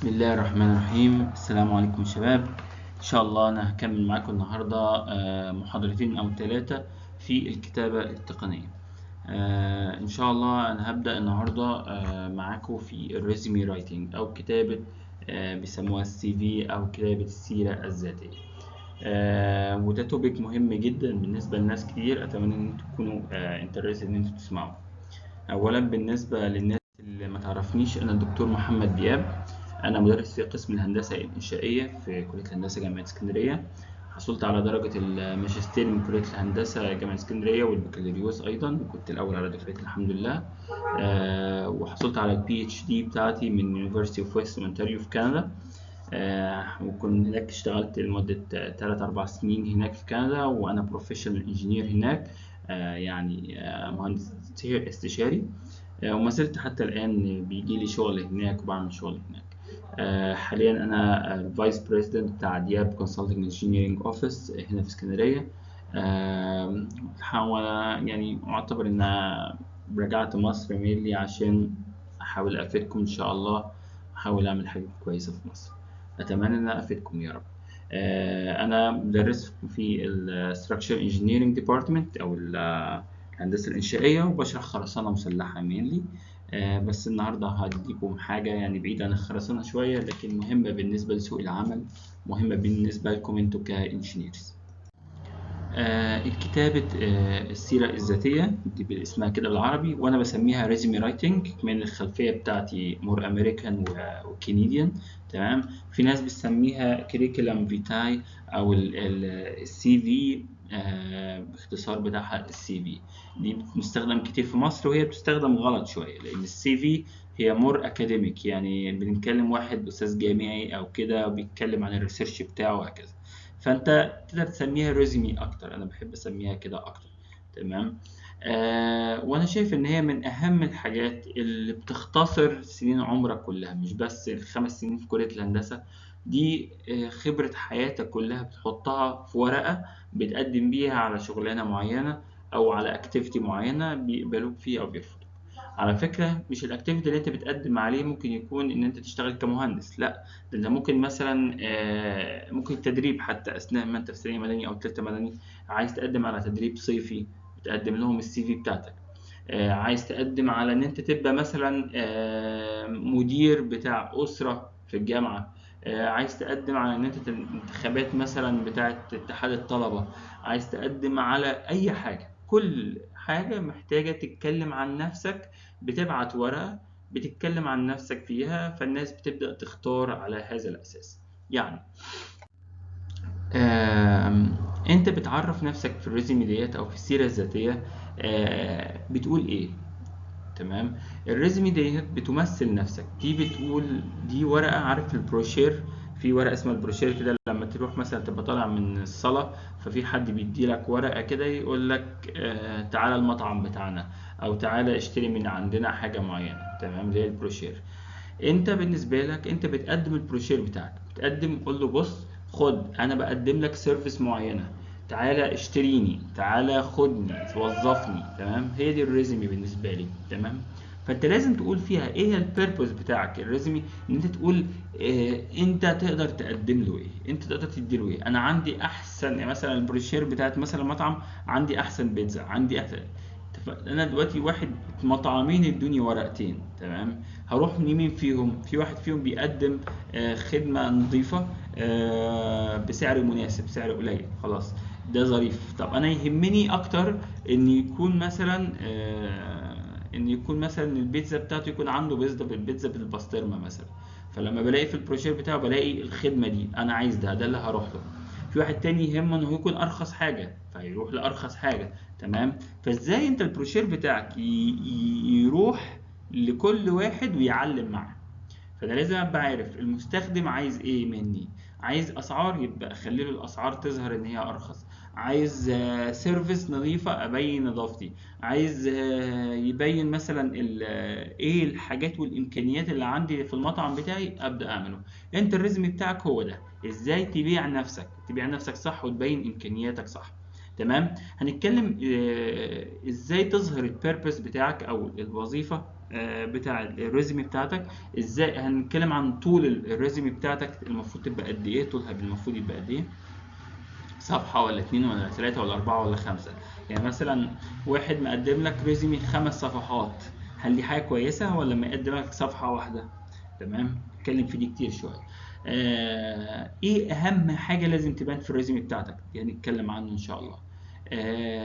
بسم الله الرحمن الرحيم. السلام عليكم شباب. إن شاء الله أنا هكمل معاكم النهاردة محاضرتين أو ثلاثة في الكتابة التقنية. إن شاء الله أنا هبدأ النهاردة معاكم في الريزومي رايتنج أو كتابة بيسموها السي في أو كتابة السيرة الذاتية. وده توبيك مهم جدا بالنسبة لناس كتير. أتمنى إن انتوا تكونوا انترستد إن انتوا تسمعوا. أولا بالنسبة للناس اللي ما تعرفنيش، أنا الدكتور محمد دياب. أنا مدرس في قسم الهندسة الإنشائية في كلية الهندسة جامعة اسكندرية. حصلت على درجة الماجستير من كلية الهندسة جامعة اسكندرية والبكالوريوس أيضا، وكنت الأول على دفعتي الحمد لله. وحصلت على البي اتش دي بتاعتي من University of Western Ontario في كندا. وكنت هناك اشتغلت لمدة 3-4 سنين هناك في كندا، وأنا بروفيشنال انجينير هناك، يعني مهندس استشاري. وما زلت حتى الآن بيجي لي شغل هناك وبعمل شغل هناك. حاليا أنا الفايس بريزيدنت بتاع دياب كونسلتنج انجينيرنج أوفيس هنا في اسكندرية. يعني أعتبر إن رجعت مصر مينلي عشان أحاول أفيدكم إن شاء الله، أحاول أعمل حاجة كويسة في مصر. أتمنى إن أنا أفيدكم يا رب. أنا مدرس في ال Structural Engineering Department أو الهندسة الإنشائية، وبشرح خرسانة مسلحة مينلي. بس النهاردة هديكم حاجة يعني بعيدة عن الخرسانة شوية، لكن مهمة بالنسبة لسوق العمل، مهمة بالنسبة لكم انتوا كإنجينيرز. كتابة السيرة الذاتية دي باسمها كده بالعربي، وأنا بسميها ريزومي رايتنج من الخلفية بتاعتي مور أمريكان وكنديان. تمام. في ناس بتسميها كريكولم فيتاي أو السي في، باختصار بتاعها السي في. دي بتستخدم كتير في مصر، وهي بتستخدم غلط شوية لأن السي في هي مور أكاديميك، يعني بنتكلم واحد أستاذ جامعي أو كده وبيتكلم عن الريسيرش بتاعه وهكذا. فانت تقدر تسميها ريزومي اكتر، انا بحب اسميها كده اكتر. تمام. وانا شايف ان هي من اهم الحاجات اللي بتختصر سنين عمرك كلها، مش بس ال5 سنين في كلية الهندسة. دي خبرة حياتك كلها بتحطها في ورقة بتقدم بيها على شغلانة معينة او على اكتيفيتي معينة بيقبلوك فيه او بيرفضوك. على فكرة مش الاكتيفيتي اللي انت بتقدم عليه ممكن يكون ان انت تشتغل كمهندس، لا، ده انت ممكن مثلا ممكن تدريب حتى اثناء ما انت في ثانيه مدني او ثالثه مدني، عايز تقدم على تدريب صيفي بتقدم لهم السي في بتاعتك. عايز تقدم على ان انت تبقى مثلا مدير بتاع اسره في الجامعه. عايز تقدم على ان انت انتخابات مثلا بتاعه اتحاد الطلبه. عايز تقدم على اي حاجه، كل حاجه محتاجه تتكلم عن نفسك، بتبعت ورقه بتتكلم عن نفسك فيها، فالناس بتبدأ تختار على هذا الأساس. يعني أنت بتعرف نفسك في الريزومي ديت أو في السيرة الذاتية، بتقول إيه؟ تمام. الريزومي ديت بتمثل نفسك، دي بتقول دي ورقة، عارف البروشير؟ في ورقة اسمها البروشير كده، لما تروح مثلا تبقى طالع من الصلاة ففي حد بيدي لك ورقة كده يقول لك تعالى المطعم بتاعنا أو تعالى اشتري من عندنا حاجة معينة. تمام، دي البروشير. انت بالنسبه لك انت بتقدم البروشير بتاعك، بتقدم قول له بص خد انا بقدم لك سيرفيس معينه، تعالى اشتريني، تعالى خدني وظفني. تمام، هي دي الريزمي بالنسبه لي. تمام. فانت لازم تقول فيها ايه البيربوز بتاعك الريزمي، ان انت تقول انت تقدر تقدم له ايه، انت تقدر تدي له ايه. انا عندي احسن، يعني مثلا البروشير بتاعت مثلا مطعم، عندي احسن بيتزا، عندي احسن. انا دلوقتي واحد مطعمين ادوني ورقتين، تمام، هروح لمين فيهم؟ في واحد فيهم بيقدم خدمة نظيفة بسعر مناسب، سعر قليل، خلاص ده ظريف. طب انا يهمني اكتر ان يكون مثلا ان يكون مثلا البيتزا بتاعته يكون عنده بيتزا بالبسطرمة مثلا. فلما بلاقي في البروشير بتاعه بلاقي الخدمة دي، انا عايز ده اللي هروح له. في واحد تاني يهمه انه يكون ارخص حاجة فيروح لارخص حاجة. تمام. فازاي انت البروشير بتاعك يروح لكل واحد ويعلم معاه؟ فانا لازم ابقى عارف المستخدم عايز ايه مني. عايز اسعار، يبقى اخلي له الاسعار تظهر ان هي ارخص. عايز سيرفيس نظيفه، ابين نظافتي. عايز يبين مثلا ايه الحاجات والامكانيات اللي عندي في المطعم بتاعي، ابدا اعمله. انت الريزم بتاعك هو ده، ازاي تبيع نفسك، تبيع نفسك صح وتبين امكانياتك صح. تمام. هنتكلم ازاي تظهر البيربس بتاعك او الوظيفه بتاع الريزومي بتاعتك. ازاي هنتكلم عن طول الريزومي بتاعتك، المفروض تبقى قد ايه، طولها المفروض يبقى قد ايه، صفحة ولا 2 ولا 3 ولا 4 ولا 5. يعني مثلا واحد مقدم لك ريزومي 5 صفحات، هل دي حاجة كويسة ولا ما يقدم لك صفحة واحدة؟ تمام، نتكلم في دي كتير شوية. ايه اهم حاجة لازم تبان في الريزومي بتاعتك، يعني نتكلم عنه ان شاء الله.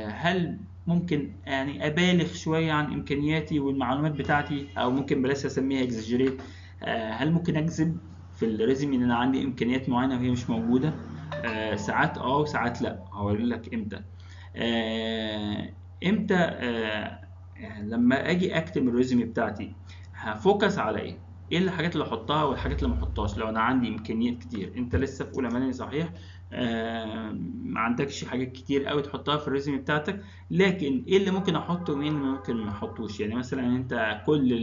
هل ممكن يعني ابالغ شوية عن امكانياتي والمعلومات بتاعتي، او ممكن بلاش اسميها اكزاجيريت، هل ممكن اكذب في الريزومي ان انا عندي امكانيات معينة وهي مش موجودة؟ ساعات وساعات لا، هقول لك امتى. امتى يعني لما اجي اكتب الريزومي بتاعتي هفوكس على ايه، ايه الحاجات اللي احطها والحاجات اللي ما احطهاش. لو انا عندي امكانيات كتير، انت لسه في اولى مدني صحيح، ما عندكش حاجات كتير قوي تحطها في الريزومي بتاعتك، لكن ايه اللي ممكن احطه وايه اللي ممكن ما احطوش. يعني مثلا انت كل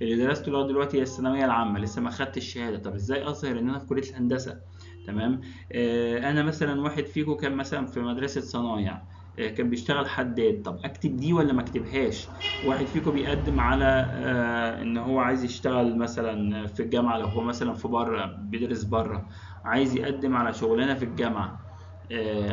اللي درسته لغايه دلوقتي هي الثانويه العامه، لسه ما خدتش الشهاده، طب ازاي اظهر ان انا في كليه الهندسه؟ تمام. انا مثلا واحد فيكم كان مثلا في مدرسه صنايع، كان بيشتغل حداد، طب اكتب دي ولا ما اكتبهاش؟ واحد فيكم بيقدم على ان هو عايز يشتغل مثلا في الجامعه، لو هو مثلا في بره بيدرس بره، عايز يقدم على شغلانه في الجامعه،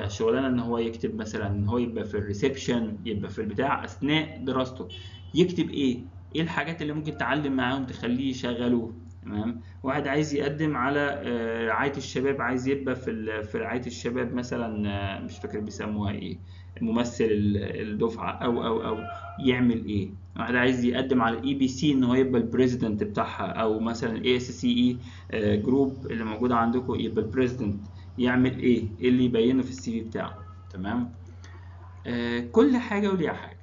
شغلانه ان هو يكتب مثلا ان هو يبقى في الريسبشن، يبقى في البتاع اثناء دراسته، يكتب ايه الحاجات اللي ممكن تعلم معاهم تخليه يشغلوه. تمام. واحد عايز يقدم على رعاية الشباب، عايز يبقى في رعاية الشباب مثلا، مش فاكر بيسموها ايه، ممثل الدفعة او يعمل ايه. واحد عايز يقدم على الاي بي سي ان هو يبقى البريزيدنت بتاعها، او مثلا الاي اس سي اي جروب اللي موجودة عندكم يبقى البريزيدنت، يعمل ايه اللي يبينه في السي في بتاعه. تمام. كل حاجة وليها حاجة.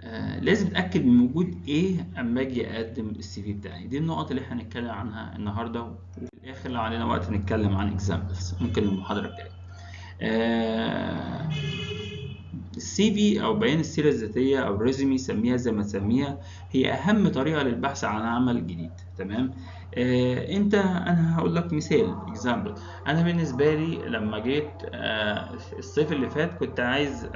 آه لازم اتاكد من وجود ايه اما اجي اقدم السي في بتاعي. دي النقط اللي احنا هنتكلم عنها النهارده، وفي الاخر لو علينا وقت نتكلم عن اكزامبلز ممكن المحاضره الجايه. السي في او بيان السيره الذاتيه او الريزومي، سميها زي ما تسميها، هي اهم طريقه للبحث عن عمل جديد. تمام. انا هقول لك مثال اكزامبل. انا بالنسبه لي لما جيت الصيف اللي فات كنت عايز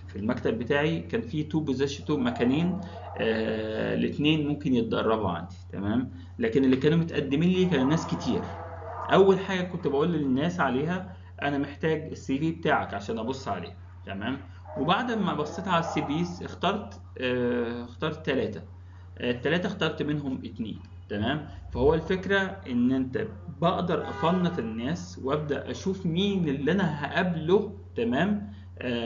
في المكتب بتاعي كان في تو بوزيشن، تو مكانين، الاثنين ممكن يتدربوا عندي. تمام. لكن اللي كانوا متقدمين لي كانوا ناس كتير. اول حاجه كنت بقول للناس عليها انا محتاج السي في بتاعك عشان ابص عليه. تمام. وبعد ما بصيت على السي فيز اخترت ثلاثة، الثلاثة اخترت منهم اتنين. تمام. فهو الفكرة ان انت بقدر افنط الناس وابدأ اشوف مين اللي انا هقابله. تمام.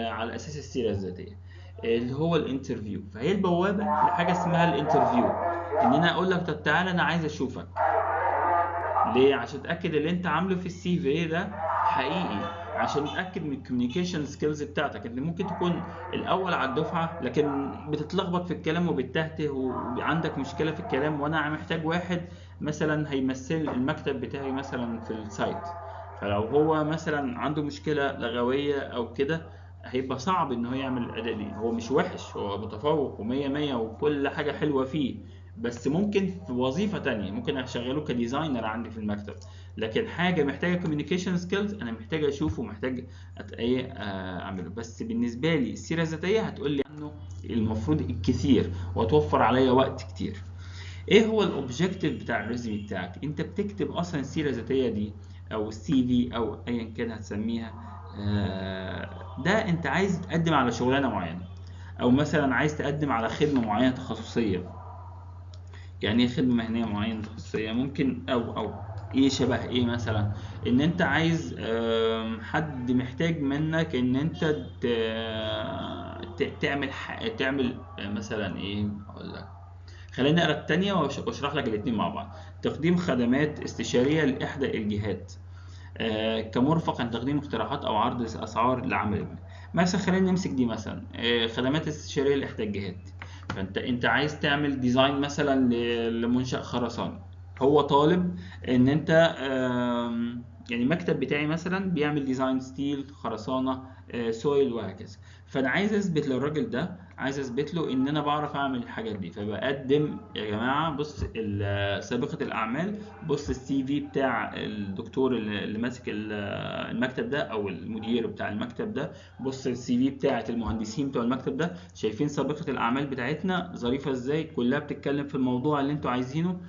على اساس السيرة الذاتية اللي هو الانترفيو، فهي البوابة لحاجة اسمها الانترفيو، ان انا اقول لك طب تعالى انا عايز اشوفك. ليه؟ عشان تتاكد اللي انت عامله في السي في ده حقيقي، عشان تتاكد من الكوميونيكيشن سكيلز بتاعتك. انت ممكن تكون الاول على الدفعه لكن بتتلخبط في الكلام وبتتهته وعندك مشكله في الكلام، وانا محتاج واحد مثلا هيمثل المكتب بتاعي مثلا في السايت، فلو هو مثلا عنده مشكله لغويه او كده هيبقى صعب ان هو يعمل الاداء دي. هو مش وحش، هو متفوق ومية مية وكل حاجه حلوه فيه، بس ممكن في وظيفة تانية ممكن اشغله كديزاينر عندي في المكتب، لكن حاجة محتاجة كوميونيكيشن سكيلز انا محتاج اشوفه ومحتاج اعمله. بس بالنسبة لي السيرة الذاتية هتقول لي عنه المفروض الكثير وتوفر عليا وقت كتير. ايه هو الاوبجيكتيف بتاع الريزومي بتاعك؟ انت بتكتب اصلا السيرة الذاتية دي او السي في او ايا كان هتسميها، ده انت عايز تقدم على شغلانة معينة، او مثلا عايز تقدم على خدمة معينة تخصصية. يعني ايه خدمة مهنية معينة تخصصية؟ ممكن او ايه شبه ايه مثلا، ان انت عايز حد محتاج منك ان انت تعمل مثلا ايه اقول لك. خليني اقرا التانية واشرح لك الاتنين مع بعض. تقديم خدمات استشارية لإحدى الجهات، كمرفق عن تقديم اقتراحات او عرض اسعار لعمل ما. مثلا خلينا نمسك دي مثلا، خدمات استشاريه لاحدى الجهات. فانت عايز تعمل ديزاين مثلا لمنشأ خرساني، هو طالب ان انت يعني المكتب بتاعي مثلا بيعمل ديزاين ستيل خرسانه، سويل وهكذا. فانا عايز اثبت للراجل ده عايز اثبت له ان انا بعرف اعمل الحاجات دي. فبقدم يا جماعه بص سابقه الاعمال، بص السي في بتاع الدكتور اللي ماسك المكتب ده او المدير بتاع المكتب ده، بص السي في بتاعه المهندسين بتوع المكتب ده، شايفين سابقه الاعمال بتاعتنا ظريفه ازاي، كلها بتتكلم في الموضوع اللي انتوا عايزينه.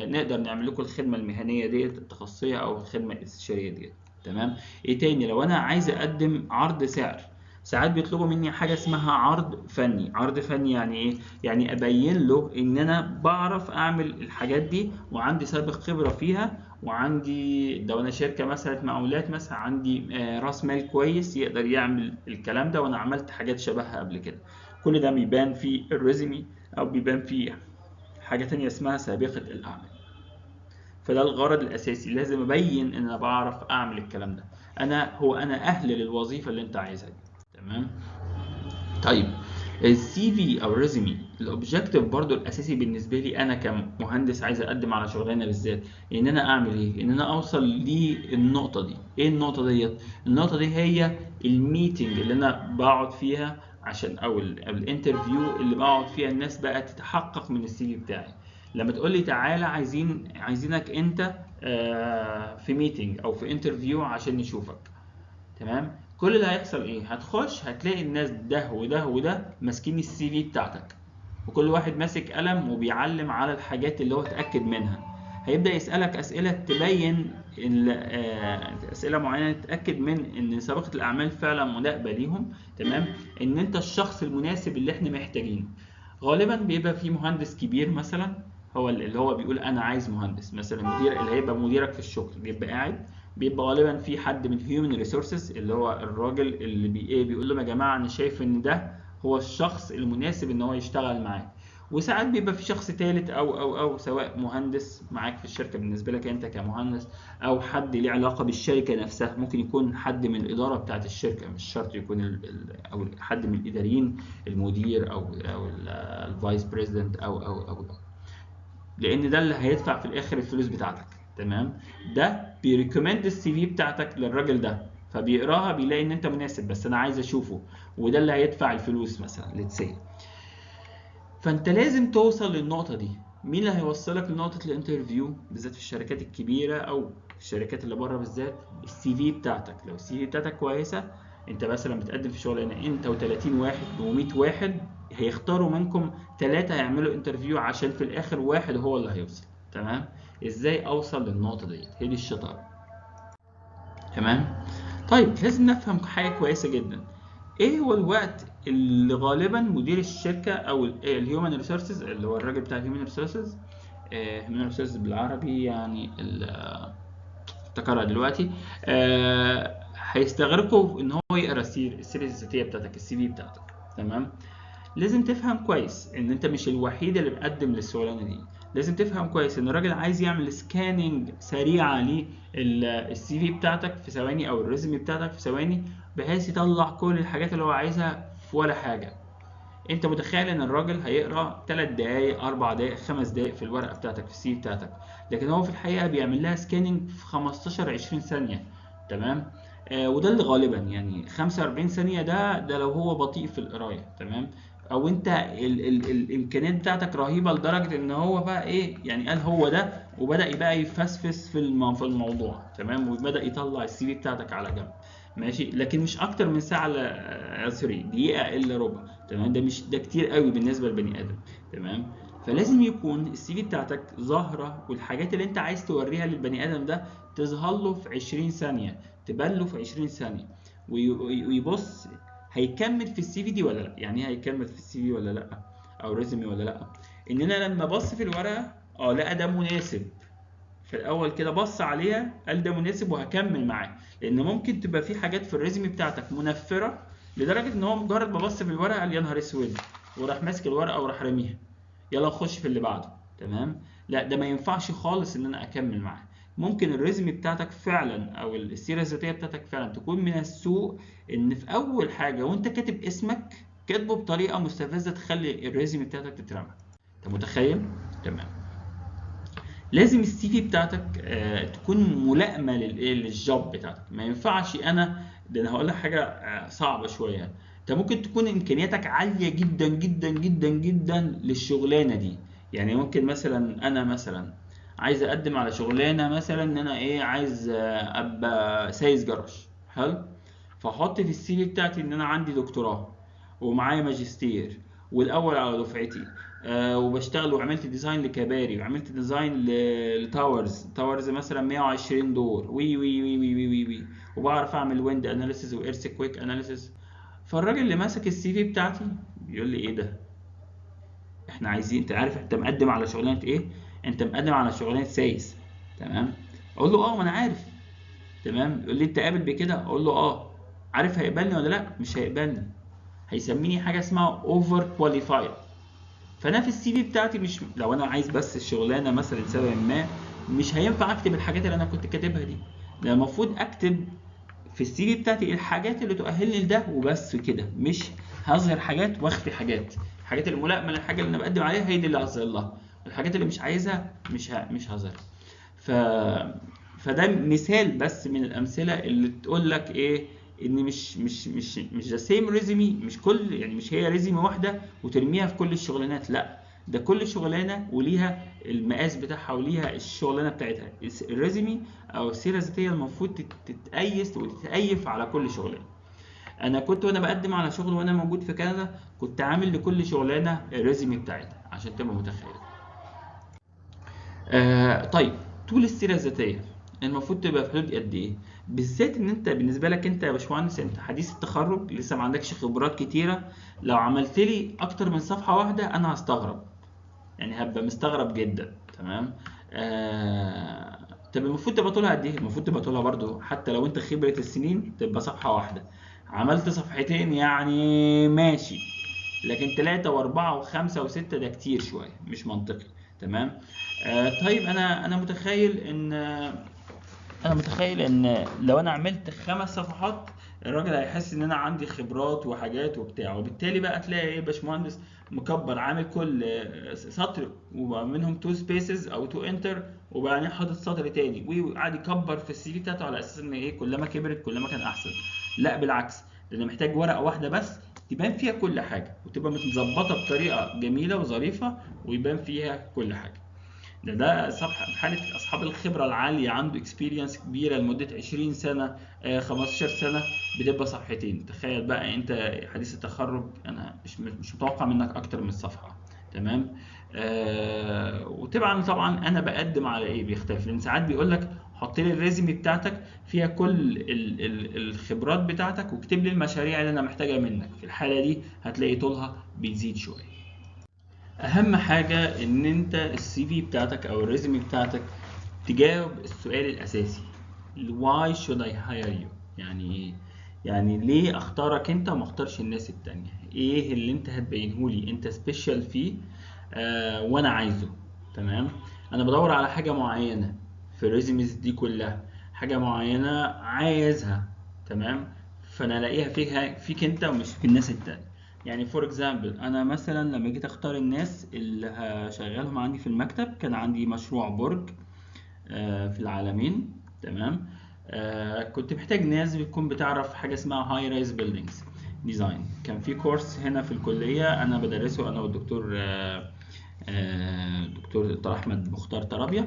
نقدر نعمل لكم الخدمه المهنيه ديت التخصصيه او الخدمه الاستشاريه ديت. تمام. ايه تاني؟ لو انا عايز اقدم عرض سعر، ساعات بيطلبوا مني حاجه اسمها عرض فني. عرض فني يعني ايه؟ يعني ابين له ان انا بعرف اعمل الحاجات دي وعندي سابق خبره فيها، وعندي لو انا شركه مثلا مقاولات مثلا عندي راس مال كويس يقدر يعمل الكلام ده، وانا عملت حاجات شبهها قبل كده. كل ده بيبان في الريزومي او بيبان في حاجه تانية اسمها سابقه الاعمال. فده الغرض الاساسي، لازم ابين ان انا بعرف اعمل الكلام ده، انا اهل للوظيفه اللي انت عايزها دي. تمام. طيب السي في او الريزومي، الاوبجيكتيف برضو الاساسي بالنسبه لي انا كمهندس عايز اقدم على شغلانه بالذات، ان انا اعمل ايه؟ ان انا اوصل للنقطه دي. ايه النقطه ديت؟ النقطه دي هي الميتنج اللي انا بقعد فيها عشان او الانترفيو اللي بقعد فيها الناس بقى تتحقق من السي في بتاعي. لما تقول لي تعالى عايزينك انت في ميتنج او في انترفيو عشان نشوفك. تمام. كل اللي هيحصل ايه؟ هتخش هتلاقي الناس ده وده وده ماسكين السي في بتاعتك، وكل واحد ماسك قلم وبيعلم على الحاجات اللي هو اتاكد منها. هيبدا يسالك اسئله تبين اسئله معينه تتاكد من ان سابقه الاعمال فعلا ملائمه ليهم. تمام. ان انت الشخص المناسب اللي احنا محتاجينه. غالبا بيبقى في مهندس كبير مثلا، هو اللي هو بيقول انا عايز مهندس مثلا. المدير اللي هيبقى مديرك في الشغل بيبقى قاعد، بيبقى غالبا في حد من هيومن ريسورسز اللي هو الراجل اللي بيقول لهم يا جماعه انا شايف ان ده هو الشخص المناسب ان هو يشتغل معاك. وساعات بيبقى في شخص ثالث او سواء مهندس معاك في الشركه بالنسبه لك انت كمهندس، او حد ليه علاقه بالشركه نفسها. ممكن يكون حد من الاداره بتاعه الشركه، مش شرط يكون او حد من الاداريين، المدير او الفايس بريزيدنت او لان ده اللي هيدفع في الاخر الفلوس بتاعتك. تمام. ده بيريكومند السي في بتاعتك للراجل ده، فبيقراها بيلاقي ان انت مناسب، بس انا عايز اشوفه، وده اللي هيدفع الفلوس مثلا لتسي. فانت لازم توصل للنقطه دي. مين اللي هيوصلك لنقطه الانترفيو بالذات في الشركات الكبيره او في الشركات اللي بره بالذات؟ السي في بتاعتك. لو السي في بتاعتك كويسه، انت مثلا بتقدم في شغلانه انت و30 واحد و100 واحد، هيختاروا منكم 3 هيعملوا انترفيو عشان في الاخر واحد هو اللي هيوصل. تمام. ازاي اوصل للنقطه ديت؟ هي دي الشطاره. تمام. طيب لازم نفهم حاجه كويسه جدا. ايه هو الوقت اللي غالبا مدير الشركه او الهيومن ريسورسز اللي هو الراجل بتاع الهيومن ريسورسز، هيومن ريسورسز بالعربي يعني افتكرها دلوقتي، هيستغرقوا ان هو يقرا السيره الذاتيه بتاعتك، السي في بتاعتك. تمام. لازم تفهم كويس ان انت مش الوحيد اللي مقدم للشغلانه دي. لازم تفهم كويس ان الراجل عايز يعمل سكاننج سريعه للسي في بتاعتك في ثواني او الريزومي بتاعتك في ثواني، بحيث يطلع كل الحاجات اللي هو عايزها في ولا حاجه. انت متخيل ان الراجل هيقرا 3 دقائق 4 دقائق 5 دقائق في الورقه بتاعتك في السي في بتاعتك، لكن هو في الحقيقه بيعمل لها سكاننج في 15 20 ثانيه. تمام. وده اللي غالبا يعني 45 ثانيه، ده لو هو بطيء في القرايه. تمام. او انت ال الامكانيات بتاعتك رهيبه لدرجه ان هو بقى ايه يعني قال هو ده، وبدا يبقى يفسفس في الموضوع. تمام. وبدا يطلع السي في بتاعتك على جنب. ماشي. لكن مش اكتر من ساعه سوري دقيقه الا ربع. تمام. ده كتير قوي بالنسبه للبني ادم. تمام. فلازم يكون السي في بتاعتك ظاهره، والحاجات اللي انت عايز توريها للبني ادم ده تظهر له في 20 ثانيه، تبان له في 20 ثانيه، ويبص هيكمل في السي في دي ولا لا. يعني ايه هيكمل في السي في ولا لا او ريزومي ولا لا؟ ان انا لما بص في الورقه لقى ده مناسب، في الاول كده بص عليها قال ده مناسب وهكمل معاه. لان ممكن تبقى في حاجات في الريزومي بتاعتك منفره لدرجه ان هو مجرد ما بص في الورقه قال يا نهار اسود، وراح ماسك الورقه وراح راميها، يلا نخش في اللي بعده. تمام. لا ده ما ينفعش خالص ان انا اكمل معاه. ممكن الريزومي بتاعتك فعلا او السيره الذاتيه بتاعتك فعلا تكون من السوء ان في اول حاجه وانت كاتب اسمك كاتبه بطريقه مستفزه تخلي الريزومي بتاعتك تترمى. انت متخيل؟ تمام. لازم السي في بتاعتك تكون ملائمه للجوب بتاعتك. ما ينفعش ده انا هقول لك حاجه صعبه شويه. انت ممكن تكون امكانياتك عاليه جدا جدا جدا جدا للشغلانه دي. يعني ممكن مثلا انا مثلا عايز اقدم على شغلانه، مثلا ان انا ايه، عايز ابقى سايس جراج. حلو. فاحط في السي في بتاعتي ان انا عندي دكتوراه ومعايا ماجستير والاول على دفعتي، وبشتغل وعملت ديزاين لكباري وعملت ديزاين تاورز مثلا 120 دور، وي وي وي وي وي وي وي وبعرف اعمل ويند اناليسيز وايرث كويك اناليسيز. فالراجل اللي ماسك السي في بتاعتي بيقول لي ايه ده، احنا عايزين، انت عارف انت مقدم على شغلانه ايه؟ انت مقدم على شغلانه سايس. تمام. اقول له اه ما انا عارف. تمام. يقول لي انت قابل بكده؟ اقول له اه. عارف هيقبلني ولا لا؟ مش هيقبلني. هيسميني حاجه اسمها اوفر كواليفايد. فانا في السي في بتاعتي، مش لو انا عايز بس الشغلانه مثلا لسبب ما، مش هينفع اكتب الحاجات اللي انا كنت كاتبها دي. ده المفروض اكتب في السي في بتاعتي الحاجات اللي تؤهلني لده وبس كده، مش هظهر حاجات واخفي حاجات. الحاجات الملائمه للحاجه اللي انا بقدم عليها هي دي اللي هظهر لها، الحاجات اللي مش عايزها مش هظهر. ف فده مثال بس من الامثله اللي تقول لك ايه، ان مش ذا سيم ريزيمي، مش كل، يعني مش هي ريزيمي واحده وترميها في كل الشغلانات، لا. ده كل شغلانه وليها المقاس بتاعها وليها الشغلانه بتاعتها. الريزيمي او السيره الذاتيه المفروض تتقيس وتتأيف على كل شغلانه. انا كنت وانا بقدم على شغل وانا موجود في كندا، كنت عامل لكل شغلانه الريزيمي بتاعتها عشان تبقى متخيل. طيب، طول السيره الذاتيه المفروض تبقى في حدود قد ايه؟ بالذات ان انت بالنسبه لك انت يا باشمهندس، انت حديث التخرج لسه ما عندكش خبرات كتيره. لو عملت لي اكتر من صفحه واحده انا هستغرب، يعني هبقى مستغرب جدا. تمام. آه... طب المفروض تبقى طولها قد ايه؟ المفروض تبقى طولها برضو حتى لو انت خبره السنين تبقى صفحه واحده. عملت صفحتين يعني ماشي، لكن ثلاثة وأربعة وخمسة وستة ده كتير شوية، مش منطقي. تمام. طيب أنا متخيل إن لو أنا عملت 5 صفحات الراجل هيحس إن أنا عندي خبرات وحاجات وبتاع، وبالتالي بقى تلاقي إيه باشمهندس مكبر، عامل كل سطر وبقى منهم تو سبيسز أو تو انتر، وبعدين حاطط سطر تاني وقعد يكبر في السي في بتاعته على أساس إن إيه كلما كبرت كلما كان أحسن. لا بالعكس، ده أنا محتاج ورقة واحدة بس تبان فيها كل حاجة وتبقى متظبطة بطريقة جميلة وظريفة ويبان فيها كل حاجة. ده صفحة في حالة أصحاب الخبرة العالية، عنده اكسبيرينس كبيرة لمدة 20 سنة، 15 سنة، بتبقى صفحتين. تخيل بقى أنت حديث التخرج، أنا مش متوقع منك أكتر من صفحة. تمام. وطبعا أنا بقدم على إيه بيختلف، لأن ساعات بيقول لك حط لي الريزيمي بتاعتك فيها كل الخبرات بتاعتك واكتب لي المشاريع اللي أنا محتاجها منك. في الحالة دي هتلاقي طولها بيزيد شوية. اهم حاجه ان انت السي في بتاعتك او الريزومي بتاعتك تجاوب السؤال الاساسي: why should I hire you؟ يعني ايه؟ يعني ليه اختارك انت وما اختارش الناس التانية؟ ايه اللي انت هتبينه لي انت سبيشال فيه وانا عايزه؟ تمام. انا بدور على حاجه معينه في الريزوميز دي كلها، حاجه معينه عايزها. تمام. فانا الاقيها فيك انت ومش في الناس التانية. يعني فور اكزامبل، انا مثلا لما جيت اختار الناس اللي هشغلهم عندي في المكتب، كان عندي مشروع برج في العالمين. تمام. كنت محتاج ناس بتكون بتعرف حاجه اسمها هاي رايز بيلدينجز ديزاين. كان في كورس هنا في الكليه انا بدرسه انا والدكتور دكتور احمد مختار ترابيا،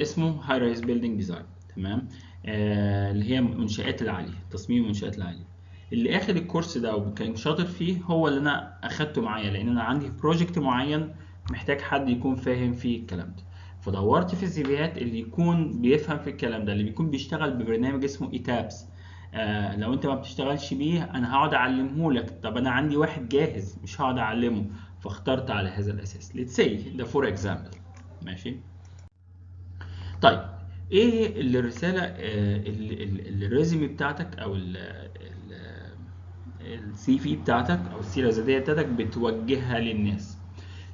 اسمه هاي رايز بيلدينج ديزاين. تمام. اللي هي منشآت العاليه، تصميم المنشآت العاليه. اللي اخد الكورس ده وكان شاطر فيه هو اللي انا اخدته معايا، لان انا عندي بروجكت معين محتاج حد يكون فاهم فيه الكلام ده. فدورت في السيفيات اللي يكون بيفهم في الكلام ده، اللي بيكون بيشتغل ببرنامج اسمه ايتابس. لو انت ما بتشتغلش بيه انا هقعد اعلمه لك، طب انا عندي واحد جاهز مش هقعد اعلمه. فاخترت على هذا الاساس. let's say ده فور اكزامبل. ماشي. طيب، ايه الرساله الريزومي بتاعتك او السي في بتاعتك او السيره الذاتيه بتاعتك بتوجهها للناس؟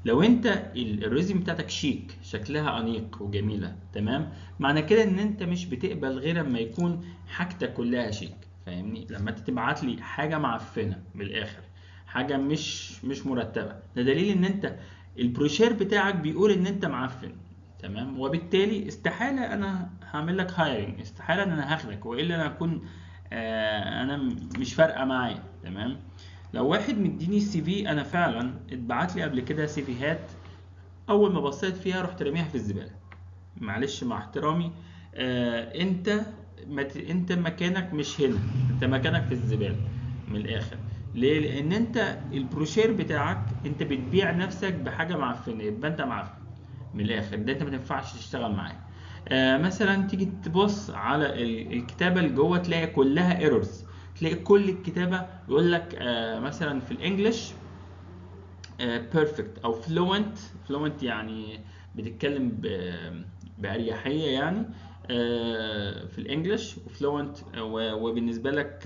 لو انت الريزومي بتاعتك شيك، شكلها انيق وجميله، تمام، معنى كده ان انت مش بتقبل غير اما يكون حاجتك كلها شيك. فاهمني؟ لما انت تبعت لي حاجه معفنه من الاخر، حاجه مش مرتبه، ده دليل ان انت البروشير بتاعك بيقول ان انت معفن. تمام. وبالتالي استحاله انا هعمل لك هايرنج، استحاله ان انا هاخدك، والا انا اكون انا مش فارقه معايا. تمام. لو واحد مديني السي في، انا فعلا اتبعت لي قبل كده سي فيهات اول ما بصيت فيها رحت راميها في الزباله، معلش مع احترامي. انت انت مكانك مش هنا، انت مكانك في الزباله من الاخر. ليه؟ لان انت البروشير بتاعك انت بتبيع نفسك بحاجه معفنه، يبقى انت معفن من الاخر، ده انت ما تنفعش تشتغل معاه. مثلا تيجي تبص على الكتابه اللي جوه تلاقي كلها ايرورز، تلاقي كل الكتابه يقول لك مثلا في الانجليش بيرفكت او فلوينت. فلوينت يعني بتتكلم بأريحية يعني في الانجليش، وفلوينت وبالنسبة لك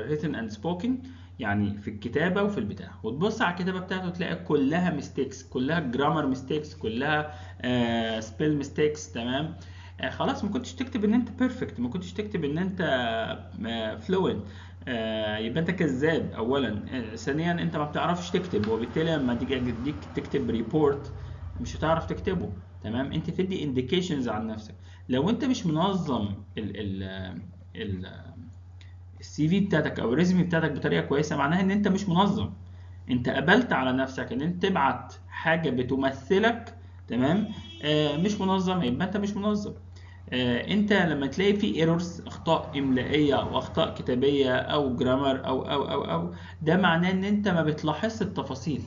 written and spoken يعني في الكتابة وفي البتاع. وتبص على الكتابة بتاعته تلاقي كلها ميستيكس، كلها جرامر ميستيكس، كلها سبيل ميستيكس. تمام. خلاص ما كنتش تكتب ان انت بيرفكت، ما كنتش تكتب ان انت فلوينت. يبقى انت كذاب اولا. ثانيا انت ما بتعرفش تكتب، وبالتالي لما تيجي تديك تكتب ريبورت مش هتعرف تكتبه. تمام. انت تدي انديكيشنز عن نفسك. لو انت مش منظم ال السي في بتاعتك او الريزمي بتاعتك بطريقه كويسه، معناها ان انت مش منظم. انت قبلت على نفسك ان انت تبعت حاجه بتمثلك. تمام. مش منظم، يبقى انت مش منظم. انت لما تلاقي في ايرورز، اخطاء املائيه او اخطاء كتابيه او جرامر او ده معناه ان انت ما بتلاحظش التفاصيل،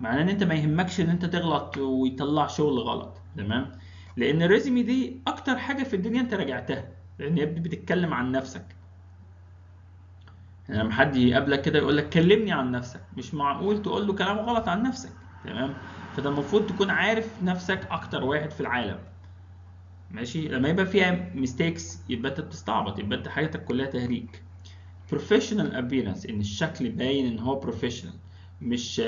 معناه ان انت ما يهمكش ان انت تغلط ويطلع شغل غلط. تمام. لان الريزمي دي اكتر حاجه في الدنيا انت راجعتها، لان هي بتتكلم عن نفسك. يعني لما حد يقابلك كده يقول لك كلمني عن نفسك، مش معقول تقول له كلام غلط عن نفسك. تمام. فده المفروض تكون عارف نفسك اكتر واحد في العالم. ماشي. لما يبقى فيها ميستيكس يبقى انت بتستعبط، يبقى انت حياتك كلها تهريج. professional appearance، ان الشكل باين ان هو professional، مش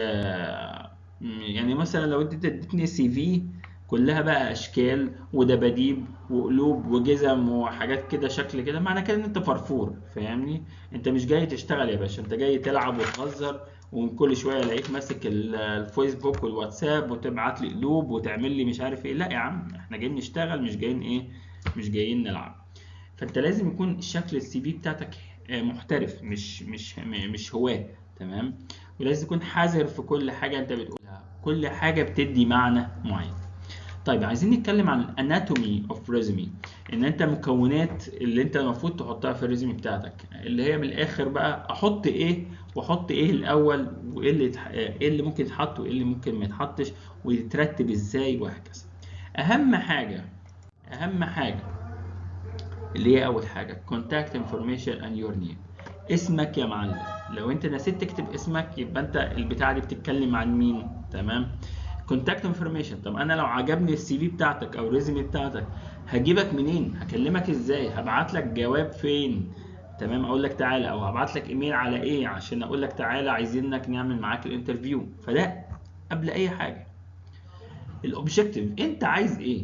يعني مثلا لو انت اديتني سي في كلها بقى اشكال ودباديب وقلوب وجزم وحاجات كده شكل كده، معنى كده ان انت فرفور. فاهمني؟ انت مش جاي تشتغل يا باشا، انت جاي تلعب وتهزر، وكل شويه الاقيك ماسك الفيسبوك والواتساب وتبعت لي قلوب وتعمل لي مش عارف ايه. لا يا عم، احنا جايين نشتغل، مش جايين ايه، مش جايين نلعب. فانت لازم يكون شكل السي في بتاعتك محترف، مش هواه. تمام. ولازم تكون حذر في كل حاجه انت بتقولها، كل حاجه بتدي معنى معين. طيب عايزين نتكلم عن الاناتومي اوف ريزومي، ان انت مكونات اللي انت المفروض تحطها في الريزومي بتاعتك، اللي هي من الاخر بقى احط ايه واحط ايه الاول، وايه اللي ايه اللي ممكن يتحط وايه اللي ممكن ما يتحطش، ويترتب ازاي، وهكذا. اهم حاجه، اهم حاجه اللي هي اول حاجه contact information and your name. اسمك يا معلم. لو انت نسيت تكتب اسمك يبقى انت البتاعه دي بتتكلم عن مين. تمام. contact information، طب انا لو عجبني السي في بتاعتك او الريزومي بتاعتك هجيبك منين، هكلمك ازاي، هبعت لك جواب فين. تمام. اقول لك تعالى، او هبعت لك ايميل على ايه عشان اقول لك تعالى عايزينك نعمل معاك الانترفيو. فده قبل اي حاجه. الاوبجكتيف، انت عايز ايه.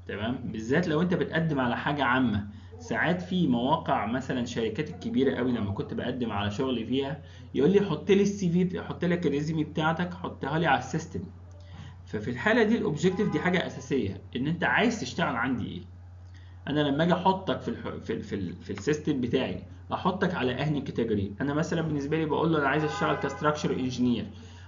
تمام. بالذات لو انت بتقدم على حاجه عامه. ساعات في مواقع مثلا شركات الكبيره قوي لما كنت بقدم على شغل فيها يقول لي حط لي السي في، حط لك الريزومي بتاعتك، حطها لي على السيستم. ففي الحاله دي الاوبجكتيف دي حاجه اساسيه، ان انت عايز تشتغل عندي ايه. انا لما اجي احطك في السيستم بتاعي احطك على اهني كاتيجوري. انا مثلا بالنسبه لي بقول له انا عايز اشتغل كستراكشر انجينير،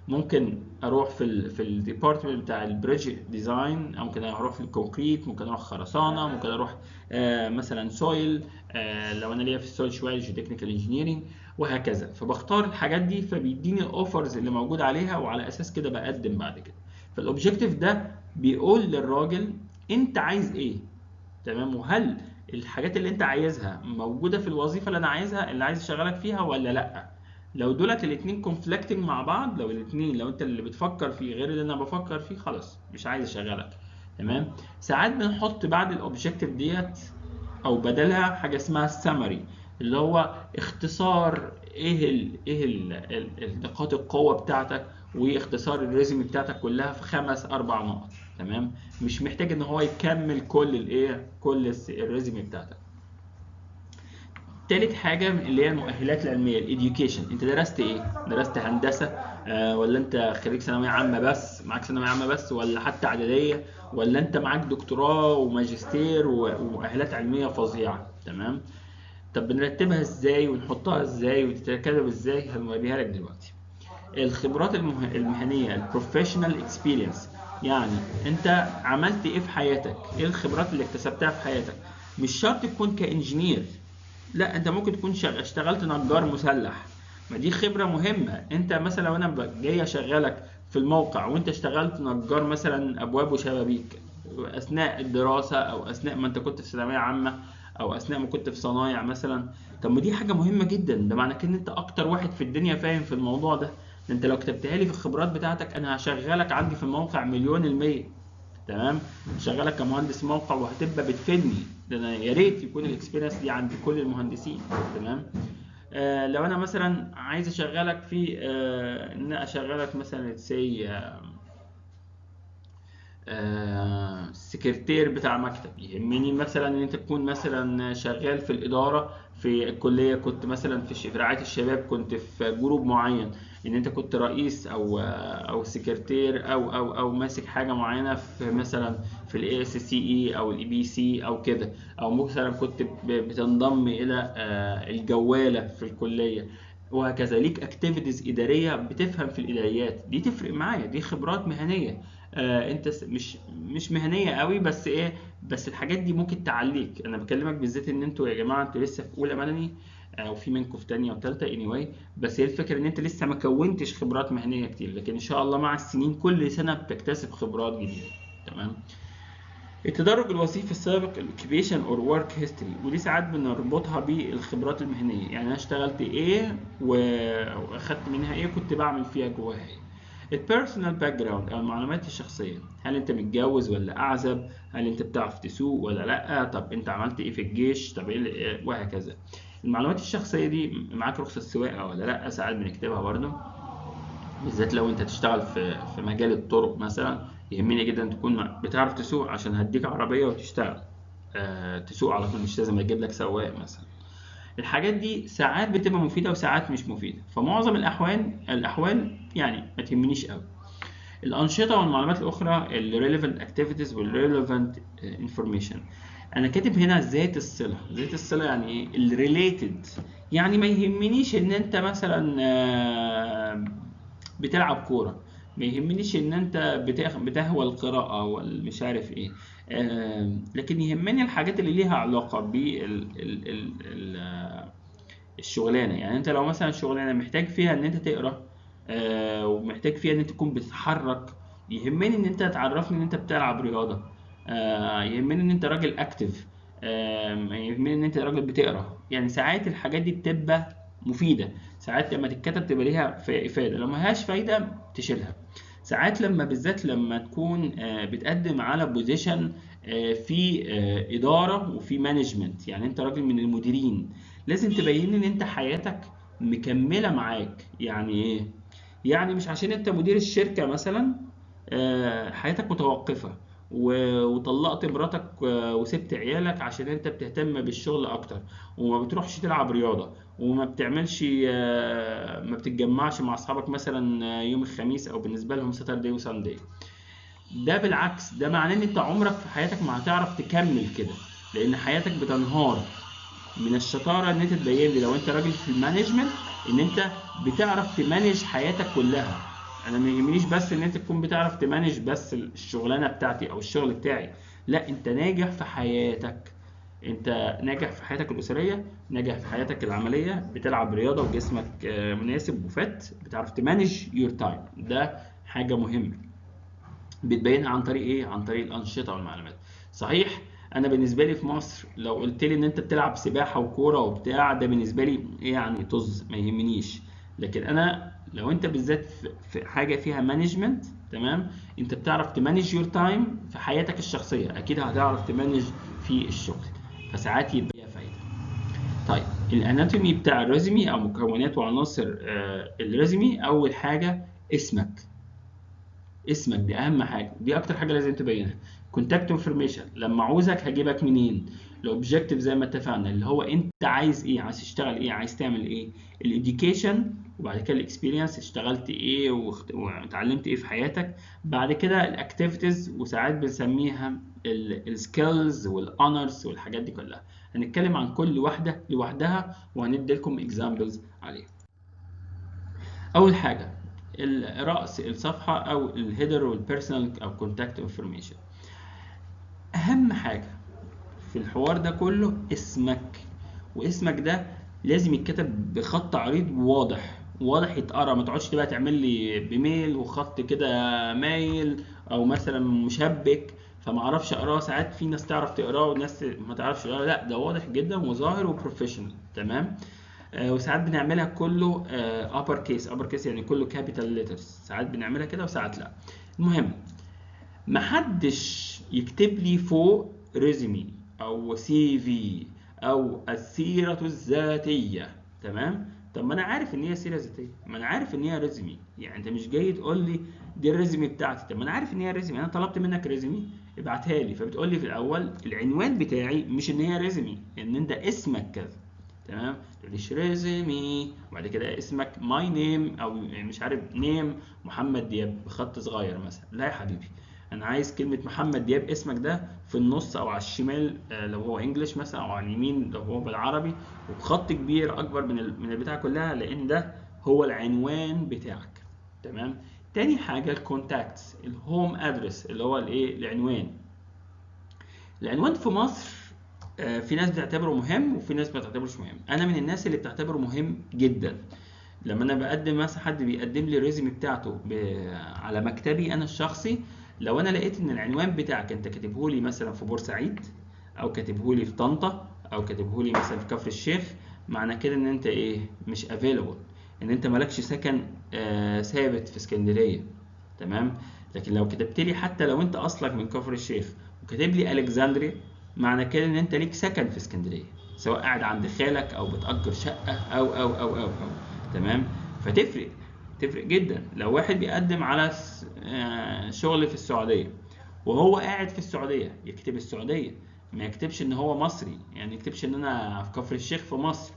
ممكن اروح في الديبارتمنت بتاع البريدج ديزاين، او ممكن اروح في الكونكريت، ممكن اروح خرسانه، ممكن اروح مثلا سويل، لو انا ليا في السويل شويه جيوتكنيكال انجينيرنج، وهكذا. فبختار الحاجات دي فبيديني الاوفرز اللي موجود عليها، وعلى اساس كده بقدم بعد كده. فالاوبجكتيف ده بيقول للراجل انت عايز ايه. تمام. وهل الحاجات اللي انت عايزها موجوده في الوظيفه اللي انا عايزها، اللي عايز اشغلك فيها، ولا لا. لو دولت الاثنين كونفليكتنج مع بعض، لو الاثنين، لو انت اللي بتفكر فيه غير اللي انا بفكر فيه، خلاص مش عايز اشغلك. تمام. ساعات بنحط بعد الاوبجكتيف ديت او بدلها حاجه اسمها السمري، اللي هو اختصار نقاط القوه بتاعتك، واختصار الريزومي بتاعتك كلها في 5 4 نقط. تمام. مش محتاج ان هو يكمل كل الريزومي بتاعتك. تالت حاجة اللي هي المؤهلات العلمية، الإديوكيشن. أنت درست إيه؟ درست هندسة ولا أنت خريج ثانوية عامة بس، معاك ثانوية عامة بس، ولا حتى إعدادية، ولا أنت معاك دكتوراه وماجستير ومؤهلات علمية فظيعة. تمام؟ طب بنرتبها ازاي ونحطها ازاي وتتكتب ازاي؟ هنوريها لك دلوقتي. الخبرات المهنيه، البروفيشنال اكسبيرينس، يعني انت عملت ايه في حياتك، ايه الخبرات اللي اكتسبتها في حياتك. مش شرط تكون كانجينير، لا انت ممكن تكون اشتغلت نجار مسلح، ما دي خبره مهمه. انت مثلا لو انا جاي اشغلك في الموقع وانت اشتغلت نجار مثلا ابواب وشبابيك اثناء الدراسه، او اثناء ما انت كنت في ثانويه عامه، او اثناء ما كنت في صنايع مثلا، طب ما دي حاجه مهمه جدا. ده معنى كده ان انت اكتر واحد في الدنيا فاهم في الموضوع ده. ده انت لو كتبتها لي في الخبرات بتاعتك انا هشغلك عندي في الموقع مليون المية. تمام، هشغلك كمهندس موقع وهتبقى بتفيدني. ده انا يا ريت يكون الاكسبيرينس دي عند كل المهندسين. تمام. لو انا مثلا عايز اشغلك في ان اشغلك مثلا سي السكرتير بتاع مكتب، يهمني مثلا ان انت تكون مثلا شغال في الاداره في الكليه، كنت مثلا في رعايه الشباب، كنت في جروب معين، ان انت كنت رئيس او سكرتير او ماسك حاجه معينه في مثلا في الاي اس سي اي او الاي بي سي او كده، او مثلا كنت بتنضم الى الجواله في الكليه، وهكذا. ليك اكتيفيتيز اداريه، بتفهم في الاداريات، دي تفرق معايا، دي خبرات مهنيه. انت مش مهنيه قوي، بس ايه، بس الحاجات دي ممكن تعليك. انا بكلمك بالذات ان انتوا يا جماعه انتوا لسه في اولى مدني، وفي منكم في تانية وتالتة anyway. بس هي الفكره ان انت لسه ما كونتش خبرات مهنيه كتير، لكن ان شاء الله مع السنين كل سنه بتكتسب خبرات جديده. تمام. التدرج الوظيفي السابق الاوكيبيشن اور ورك هيستوري، ودي ساعات بنربطها بالخبرات المهنيه، يعني انا اشتغلت ايه واخدت منها ايه، كنت بعمل فيها جواها ايه. البيرسونال باك جراوند او المعلومات الشخصيه، هل انت متجوز ولا اعزب، هل انت بتعرف تسوق ولا لا، طب انت عملت ايه في الجيش، طب ايه وهكذا. المعلومات الشخصيه دي، معاك رخصه سواقه ولا لا، ساعات بنكتبها برضه، بالذات لو انت تشتغل في مجال الطرق مثلا، يهمني جدا تكون بتعرف تسوق عشان هديك عربية وتشتغل تسوق على طول، مش لازم اجيب لك سواق مثلا. الحاجات دي ساعات بتبقى مفيدة وساعات مش مفيدة، فمعظم الأحوال يعني ما تهمنيش قوي. الأنشطة والمعلومات الأخرى ال relevant activities وال relevant information. أنا كاتب هنا ذات الصلة. ذات الصلة يعني إيه؟ ال related. يعني ما يهمنيش إن أنت مثلا بتلعب كورة، ما يهمنيش إن أنت بتهوى القراءة والمش عارف إيه، لكن يهمني الحاجات اللي ليها علاقة الشغلانه. يعني انت لو مثلا شغلانه محتاج فيها ان انت تقرا، ومحتاج فيها ان انت تكون بتتحرك، يهمني ان انت تعرفني ان انت بتلعب رياضه، يهمني ان انت راجل اكتف، يهمني ان انت راجل بتقرا. يعني ساعات الحاجات دي بتبقى مفيده، ساعات لما تتكتب تبقى ليها افاده، لو ملهاش فايده تشيلها. ساعات لما بالذات لما تكون بتقدم على بوزيشن في اداره وفي مانجمنت، يعني انت راجل من المديرين، لازم تبين ان انت حياتك مكمله معاك. يعني ايه؟ يعني مش عشان انت مدير الشركه مثلا حياتك متوقفه وطلقت مراتك وسبت عيالك عشان انت بتهتم بالشغل اكتر، وما بتروحش تلعب رياضه، وما بتعملش ما بتتجمعش مع اصحابك مثلا يوم الخميس او بالنسبه لهم ساتردي وساندي. ده بالعكس، ده معناه ان انت عمرك في حياتك ما هتعرف تكمل كده، لان حياتك بتنهار. من الشطاره ان انت تبين لي لو انت راجل في المانجمنت ان انت بتعرف تمانج حياتك كلها. انا ما يهمنيش بس ان انت تكون بتعرف تمانج بس الشغلانه بتاعتي او الشغل بتاعي، لا انت ناجح في حياتك، انت ناجح في حياتك الاسريه، ناجح في حياتك العمليه، بتلعب رياضه وجسمك مناسب وفت، بتعرف تمانج يور تايم. ده حاجه مهمه بتبينها عن طريق ايه؟ عن طريق الانشطه والمعلومات. صحيح انا بالنسبه لي في مصر لو قلت لي ان انت بتلعب سباحه وكوره وبتاع، ده بالنسبه لي إيه يعني؟ طز، ما يهمنيش. لكن انا لو انت بالذات في حاجه فيها مانجمنت، تمام، انت بتعرف تمانج يور تايم في حياتك الشخصيه، اكيد هتعرف تمانج في الشغل، فساعات يبقى ليها فايده. طيب الاناتومي بتاع الريزومي او مكونات وعناصر الريزومي، اول حاجه اسمك. اسمك دي اهم حاجه، دي اكتر حاجه لازم تبينها. كونتاكت انفورميشن، لما عاوزك هجيبك منين. الاوبجكتيف زي ما اتفقنا اللي هو انت عايز ايه، عايز تشتغل ايه، عايز تعمل ايه. الاديوكيشن وبعد كده الاكسبيرينس اشتغلت ايه واتعلمت ايه في حياتك. بعد كده الاكتيفيتيز، وساعات بنسميها السكيلز والاونرز والحاجات دي كلها. هنتكلم عن كل واحده لوحدها وهندي لكم اكزامبلز عليها. اول حاجه رأس الصفحه او الهيدر والبيرسونال او كونتاكت انفورميشن. اهم حاجه في الحوار ده كله اسمك، واسمك ده لازم يتكتب بخط عريض واضح واضح يتقرا. ما تقعدش بقى تعمل لي بميل وخط كده مايل او مثلا مشبك فما اعرفش اقراه. ساعات في ناس تعرف تقراه وناس ما تعرفش تقراه. لا، ده واضح جدا وظاهر وبروفيشنال. تمام. وساعات بنعملها كله upper case يعني كله capital letters. ساعات بنعملها كده وساعات لا. المهم، محدش يكتب لي فوق ريزمي او سي في او السيرة الذاتية. تمام. طب ما انا عارف ان هي سيرة ذاتية، ما انا عارف ان هي ريزمي. يعني انت مش جاي تقول لي دي الريزمي بتاعتي. طب ما انا عارف ان هي ريزمي، انا طلبت منك ريزمي ابعتها لي، فبتقول لي في الاول العنوان بتاعي مش ان هي ريزمي، ان انت اسمك كذا. تمام. تقوليش ريزمي وبعد كده اسمك ماي نيم او مش عارف نيم محمد دياب بخط صغير مثلا. لا يا حبيبي، انا عايز كلمه محمد دياب اسمك ده في النص او على الشمال لو هو انجلش مثلا، او على اليمين لو هو بالعربي، وبخط كبير اكبر من البتاع كلها، لان ده هو العنوان بتاعك. تمام. تاني حاجه الكونتاكتس، الهوم ادرس اللي هو الايه، العنوان. العنوان في مصر في ناس بتعتبره مهم وفي ناس ما بتعتبروش مهم. انا من الناس اللي بتعتبره مهم جدا. لما انا بقدم مثلا، حد بيقدم لي الريزومي بتاعته على مكتبي انا الشخصي، لو انا لقيت ان العنوان بتاعك انت كاتبه لي مثلا في بورسعيد او كاتبه لي في طنطا او كاتبه لي مثلا في كفر الشيخ، معنى كده ان انت ايه، مش افيلبل، ان انت مالكش سكن ثابت في اسكندريه. تمام. لكن لو كتبت لي حتى لو انت اصلك من كفر الشيخ وكاتب لي الكسندريا، معنى كده ان انت ليك سكن في اسكندريه، سواء قاعد عند خالك او بتأجر شقه أو. تمام. فتفرق، تفرق جدا. لو واحد بيقدم على شغل في السعوديه وهو قاعد في السعوديه، يكتب السعوديه، ما يكتبش ان هو مصري. يعني يكتبش ان انا في كفر الشيخ في مصر.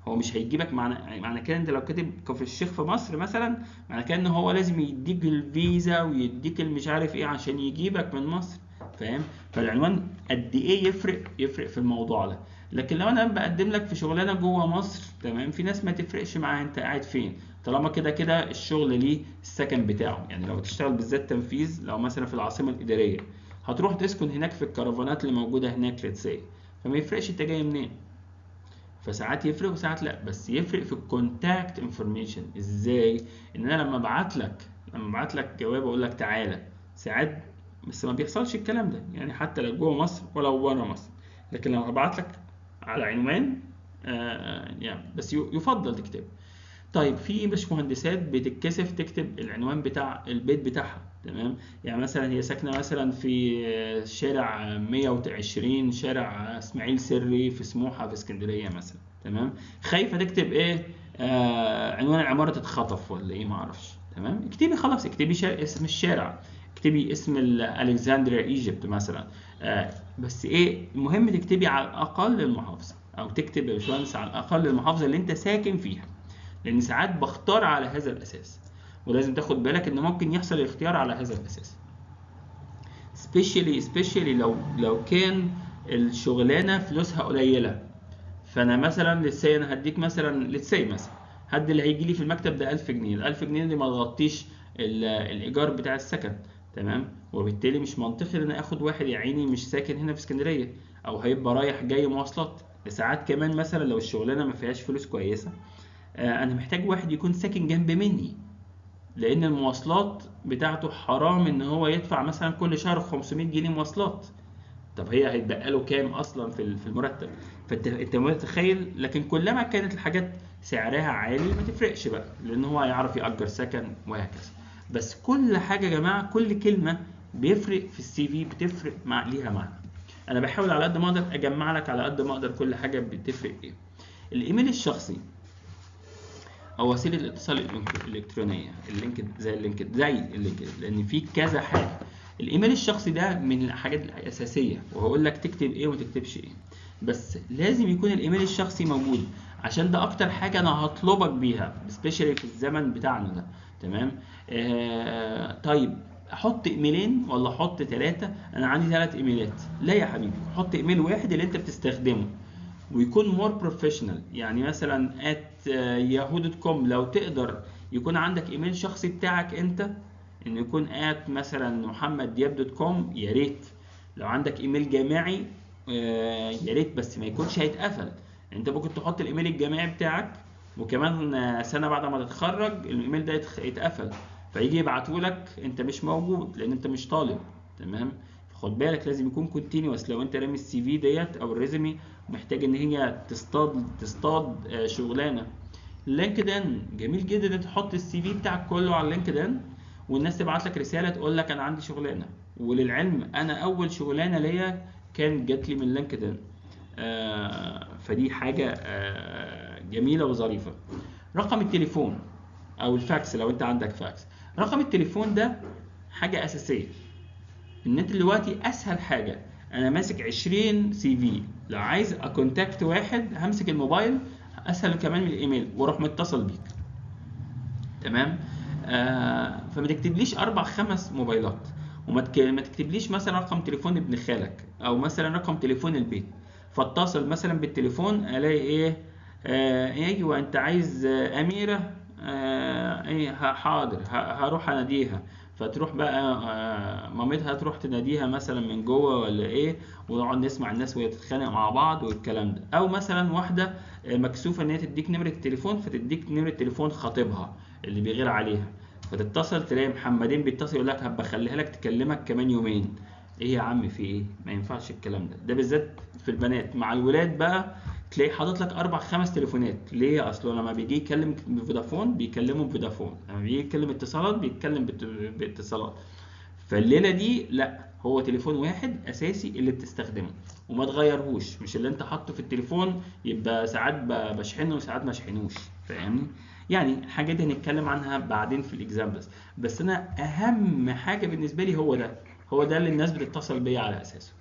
هو مش هيجيبك. معنى كده انت لو كاتب كفر الشيخ في مصر مثلا، معنى كده ان هو لازم يديك الفيزا ويديك المش عارف ايه عشان يجيبك من مصر. فاهم؟ فالعنوان قد ايه يفرق في الموضوع ده. لكن لو انا بقدم لك في شغلانه جوه مصر، تمام، في ناس ما تفرقش معاها انت قاعد فين، طالما كده كده الشغل ليه السكن بتاعه. يعني لو تشتغل بالذات تنفيذ، لو مثلا في العاصمه الاداريه، هتروح تسكن هناك في الكرفانات اللي موجوده هناك لتسي، فما يفرقش انت جاي منين. فساعات يفرق وساعات لا، بس يفرق في الكونتاكت انفورميشن. ازاي؟ ان انا لما ابعت لك جواب اقول لك تعالى، ساعات بس ما بيحصلش الكلام ده، يعني حتى لو جوه مصر ولو بره مصر. لكن لو هبعت لك على عنوان يعني بس يفضل تكتب. طيب في مش مهندسات بتتكسف تكتب العنوان بتاع البيت بتاعها. تمام. يعني مثلا هي ساكنه مثلا في شارع 120 شارع اسماعيل سري في سموحه في اسكندريه مثلا. تمام. خايفه تكتب ايه، عنوان العماره اتخطف ولا ايه، ما اعرفش. تمام. اكتبي خلاص، اكتبي اسم الشارع، اكتبي اسم الكسندريا ايجيبت مثلا. بس ايه المهم، تكتبي على الاقل المحافظه، او تكتب يا باشمهندس على الاقل المحافظه اللي انت ساكن فيها، لان ساعات بختار على هذا الاساس، ولازم تاخد بالك ان ممكن يحصل الاختيار على هذا الاساس. especially لو كان الشغلانه فلوسها قليله. فانا مثلا لتسي، انا هديك مثلا لتسي مثلا، حد اللي هيجي لي في المكتب ده 1000 جنيه، ال 1000 جنيه دي ما تغطيش الايجار بتاع السكن. تمام. وبالتالي مش منطقي ان انا اخد واحد يا عيني مش ساكن هنا في اسكندريه، او هيبقى رايح جاي مواصلات. ساعات كمان مثلا لو الشغلانه ما فيهاش فلوس كويسه، انا محتاج واحد يكون ساكن جنب مني، لان المواصلات بتاعته حرام ان هو يدفع مثلا كل شهر 500 جنيه مواصلات. طب هي هيتبقى له كام اصلا في المرتب؟ فانت متخيل. لكن كلما كانت الحاجات سعرها عالي ما تفرقش بقى، لان هو هيعرف يأجر سكن وهكذا. بس كل حاجه يا جماعه، كل كلمه بيفرق في السي في، بتفرق ليها معنى. انا بحاول على قد ما اقدر اجمع لك على قد ما اقدر كل حاجه بتفرق ايه. الايميل الشخصي او وسيله الاتصال الالكترونيه، زي اللينكد، لان في كذا حاجه. الايميل الشخصي ده من الحاجات الاساسيه، وهقول لك تكتب ايه وما تكتبش ايه. بس لازم يكون الايميل الشخصي موجود عشان ده اكتر حاجه انا هطلبك بيها سبيشالي في الزمن بتاعنا ده. تمام. طيب احط ايميلين ولا احط ثلاثه؟ انا عندي ثلاث ايميلات. لا يا حبيبي، حط ايميل واحد اللي انت بتستخدمه ويكون مور بروفيشنال. يعني مثلا @yahoo.com لو تقدر يكون عندك ايميل شخصي بتاعك انت، انه يكون مثلا محمد_diab.com، يا ريت. لو عندك ايميل جامعي يا ريت، بس ما يكونش هيتقفل. انت ممكن تحط الايميل الجامعي بتاعك وكمان سنه بعد ما تتخرج الايميل ده يتقفل، فيجي يبعتولك انت مش موجود لان انت مش طالب. تمام. خد بالك لازم يكون كونتينوس. لو انت رامي السي في ديت او الريزومي محتاج ان هي تصطاد شغلانه. لينكدين جميل جدا ان تحط السي في بتاعك كله على لينكدين والناس تبعت لك رساله تقول لك انا عندي شغلانه. وللعلم انا اول شغلانه ليا كان جات لي من لينكدين. فدي حاجه جميله وظريفه. رقم التليفون او الفاكس لو انت عندك فاكس. رقم التليفون ده حاجه اساسيه. ان انت دلوقتي اسهل حاجه، انا ماسك 20 سي في، لو عايز اكونتاكت واحد همسك الموبايل، اسهل كمان من الايميل واروح متصل بيك. تمام. فما تكتبليش اربع خمس موبايلات، ما تكتبليش مثلا رقم تليفون ابن خالك او مثلا رقم تليفون البيت، فاتصل مثلا بالتليفون الاقي ايه، ايوه انت عايز اميره، ايه حاضر هروح اناديها. فتروح بقى مامتها تروح تناديها مثلا من جوه ولا ايه، ونقعد نسمع الناس وهي بتتخانق مع بعض والكلام ده. او مثلا واحده مكسوفه ان هي تديك نمره التليفون فتديك نمره تليفون خطيبها اللي بيغير عليها، فتتصل تلاقي محمدين بيتصل يقول لك هبقى اخليها لك تكلمك كمان يومين. ايه يا عم في ايه؟ ما ينفعش الكلام ده بالذات في البنات. مع الولاد بقى تلاقي حاطط لك اربع خمس تليفونات. ليه؟ اصله لما بيجي يكلم بفودافون بيكلمه بفودافون، لما بيجي يتكلم اتصالات بيتكلم باتصالات. فالليله دي لا، هو تليفون واحد اساسي اللي بتستخدمه وما تغيرهوش. مش اللي انت حاطه في التليفون يبقى ساعات بشحنه وساعات ما اشحنوش. فاهمني؟ يعني الحاجات دي هنتكلم عنها بعدين في الاكزامبلز، بس انا اهم حاجه بالنسبه لي هو ده اللي الناس بتتصل بيا على اساسه.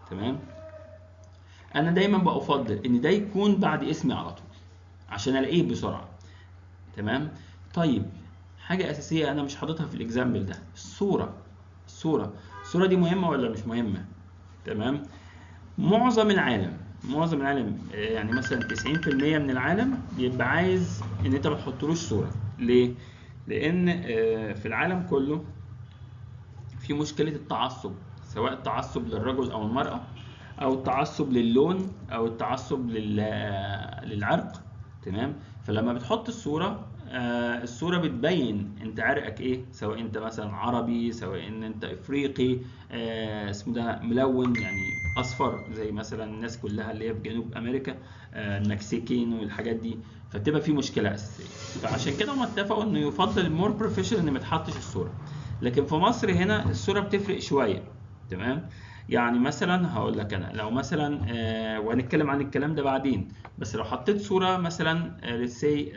تمام. انا دايما بفضل ان ده يكون بعد اسمي على طول عشان الاقيه بسرعه. تمام. طيب حاجه اساسيه انا مش حاططها في الاكزامبل ده، الصوره دي مهمه ولا مش مهمه؟ تمام. معظم العالم يعني مثلا 90% من العالم بيبقى عايز ان انت ما تحطلوش صوره. ليه؟ لان في العالم كله في مشكله التعصب، سواء التعصب للرجل او المراه، او التعصب للون، او التعصب للعرق. تمام. فلما بتحط الصوره الصوره بتبين انت عرقك ايه، سواء انت مثلا عربي، سواء ان انت افريقي، اسمه ده ملون يعني اصفر زي مثلا الناس كلها اللي هي في جنوب امريكا، المكسيكيين والحاجات دي. فتبقى في مشكله اساسيه. فعشان كده هم اتفقوا انه يفضل المور بروفيشنال ان ما تحطش الصوره. لكن في مصر هنا الصوره بتفرق شويه. تمام. يعني مثلا هقول لك انا لو مثلا وهنتكلم عن الكلام ده بعدين، بس لو حطيت صوره مثلا لسي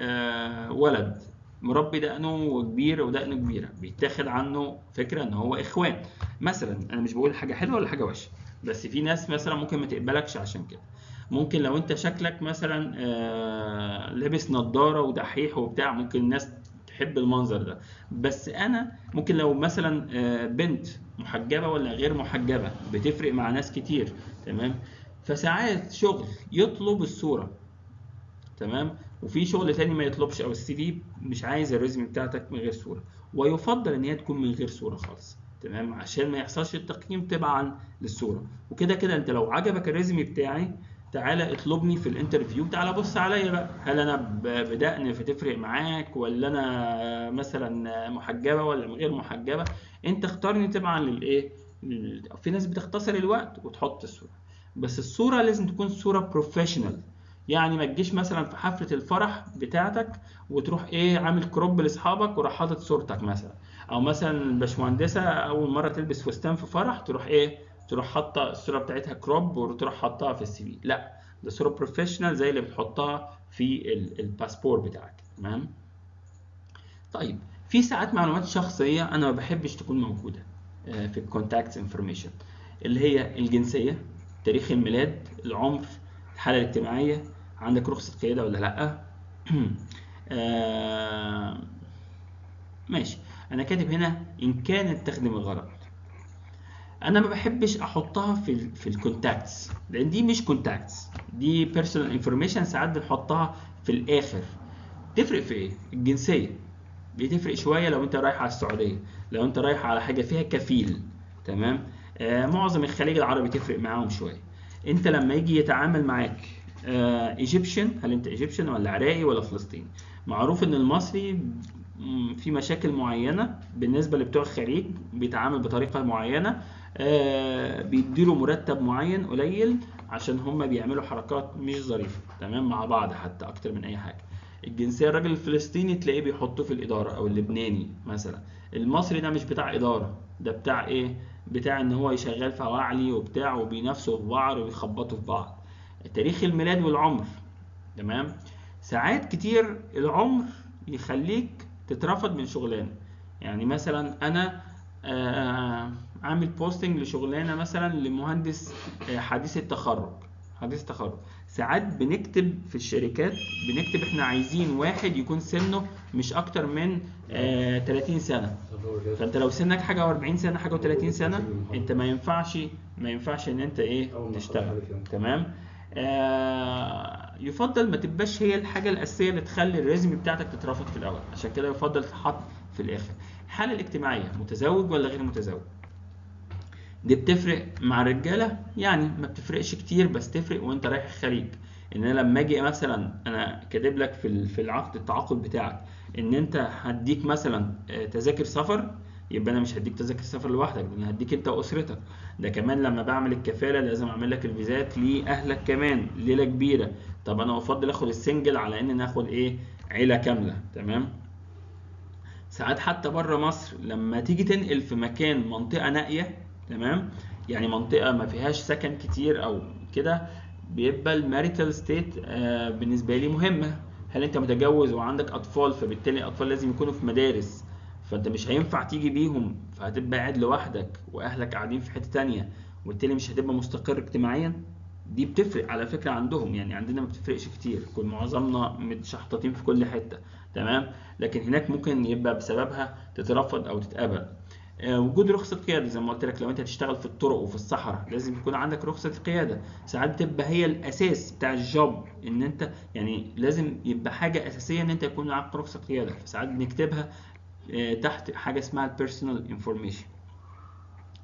ولد مربي دقنه كبير ودقنه كبيره، بيتاخد عنه فكره ان هو اخوان مثلا. انا مش بقول حاجه حلوه ولا حاجه وحشه، بس في ناس مثلا ممكن ما تقبلكش عشان كده. ممكن لو انت شكلك مثلا لابس نظاره ودحيح وبتاع ممكن الناس تحب المنظر ده. بس انا ممكن لو مثلا بنت محجبه ولا غير محجبه بتفرق مع ناس كتير. تمام. فساعات شغل يطلب الصوره، تمام، وفي شغل تاني ما يطلبش، او السي في مش عايز الريزومي بتاعتك من غير صوره، ويفضل ان هي تكون من غير صوره خالص. تمام. عشان ما يحصلش التقييم تبعا للصوره. وكده كده انت لو عجبك الريزومي بتاعي تعالى اطلبني في الانترفيو، تعالى بص عليا بقى، هل انا بدقن فتفرق معاك، ولا انا مثلا محجبه ولا من غير محجبه. انت اختارني تبعا للايه. في ناس بتختصر الوقت وتحط الصوره، بس الصوره لازم تكون صوره بروفيشنال. يعني ما تجيش مثلا في حفله الفرح بتاعتك وتروح ايه عامل كروب لاصحابك وراح حاطط صورتك مثلا، او مثلا الباشمهندسه اول مره تلبس فستان في فرح تروح ايه، تروح حاطه الصوره بتاعتها كروب وتروح حاطها في السي في. لا، ده صوره بروفيشنال زي اللي بتحطها في الباسبور بتاعك. تمام. طيب في ساعات معلومات شخصيه انا ما بحبش تكون موجوده في الكونتاكت انفورميشن، اللي هي الجنسيه، تاريخ الميلاد، العمر، الحاله الاجتماعيه، عندك رخصة قيادة ولا لأ. ماشي. انا كاتب هنا ان كانت تخدم الغرض. انا ما بحبش احطها في الكونتاكتس، لان دي مش كونتاكتس، دي بيرسونال انفورميشن. ساعات بنحطها في الاخر. تفرق في ايه؟ الجنسيه بتفرق شويه لو انت رايح على السعوديه، لو انت رايح على حاجه فيها كفيل. تمام. معظم الخليج العربي تفرق معاهم شويه. انت لما يجي يتعامل معاك ايجيبشن، هل انت ايجيبشن ولا عراقي ولا فلسطيني؟ معروف ان المصري في مشاكل معينه بالنسبه لبتوع الخليج، بيتعامل بطريقه معينه، بيديله مرتب معين قليل عشان هم بيعملوا حركات مش ظريفه، تمام، مع بعض حتى اكتر من اي حاجه. الجنسيه الراجل الفلسطيني تلاقيه بيحطوه في الاداره، او اللبناني مثلا. المصري ده مش بتاع اداره، ده بتاع ايه؟ بتاع ان هو يشغل فواعلي وبتاع، وبينافسوا في بعض وبيخبطوا في بعض. تاريخ الميلاد والعمر، تمام. ساعات كتير العمر يخليك تترفض من شغلانه. يعني مثلا انا عامل بوستنج لشغلانه مثلا لمهندس حديث التخرج. حديث التخرج ساعات بنكتب في الشركات، بنكتب احنا عايزين واحد يكون سنه مش اكتر من 30 سنه. فانت لو سنك حاجه و40 سنه، حاجه و30 سنه، انت ما ينفعش ان انت ايه تشتغل. تمام. يفضل ما تبقاش هي الحاجه الاساسيه اللي تخلي الريزم بتاعتك تترفض في الاول، عشان كده يفضل تتحط في الاخر. الحاله الاجتماعيه، متزوج ولا غير متزوج؟ دي بتفرق مع الرجاله، يعني ما بتفرقش كتير، بس تفرق وانت رايح الخليج. ان انا لما اجي مثلا انا كاتب لك في العقد التعاقد بتاعك ان انت هديك مثلا تذاكر سفر، يبقى انا مش هديك تذاكر سفر لوحدك، ده انا هديك انت واسرتك. ده كمان لما بعمل الكفاله لازم اعمل لك الفيزات لاهلك كمان، ليله كبيره. طب انا افضل اخد السنجل على ان ناخد ايه، عيله كامله. تمام. ساعات حتى بره مصر لما تيجي تنقل في مكان منطقة نائية، تمام، يعني منطقة ما فيهاش سكن كتير او كده، بيبقى الماريتال ستيت بالنسبة لي مهمة. هل انت متجوز وعندك اطفال؟ فبالتالي الاطفال لازم يكونوا في مدارس، فانت مش هينفع تيجي بيهم، فهتبقى قاعد لوحدك واهلك قاعدين في حتة تانية، وبالتالي مش هتبقى مستقر اجتماعيا. دي بتفرق على فكرة عندهم، يعني عندنا ما بتفرقش كتير، كل معظمنا متشحططين في كل حتة. تمام. لكن هناك ممكن يبقى بسببها تترفض او تتقبل. وجود رخصة قيادة زي ما قلت لك، لو انت هتشتغل في الطرق وفي الصحراء لازم يكون عندك رخصة قيادة. ساعات تبقى هي الاساس بتاع الجوب، ان انت يعني لازم يبقى حاجة اساسية ان انت يكون معاك رخصة قيادة، فساعات بنكتبها تحت حاجة اسمها البيرسونال انفورميشن.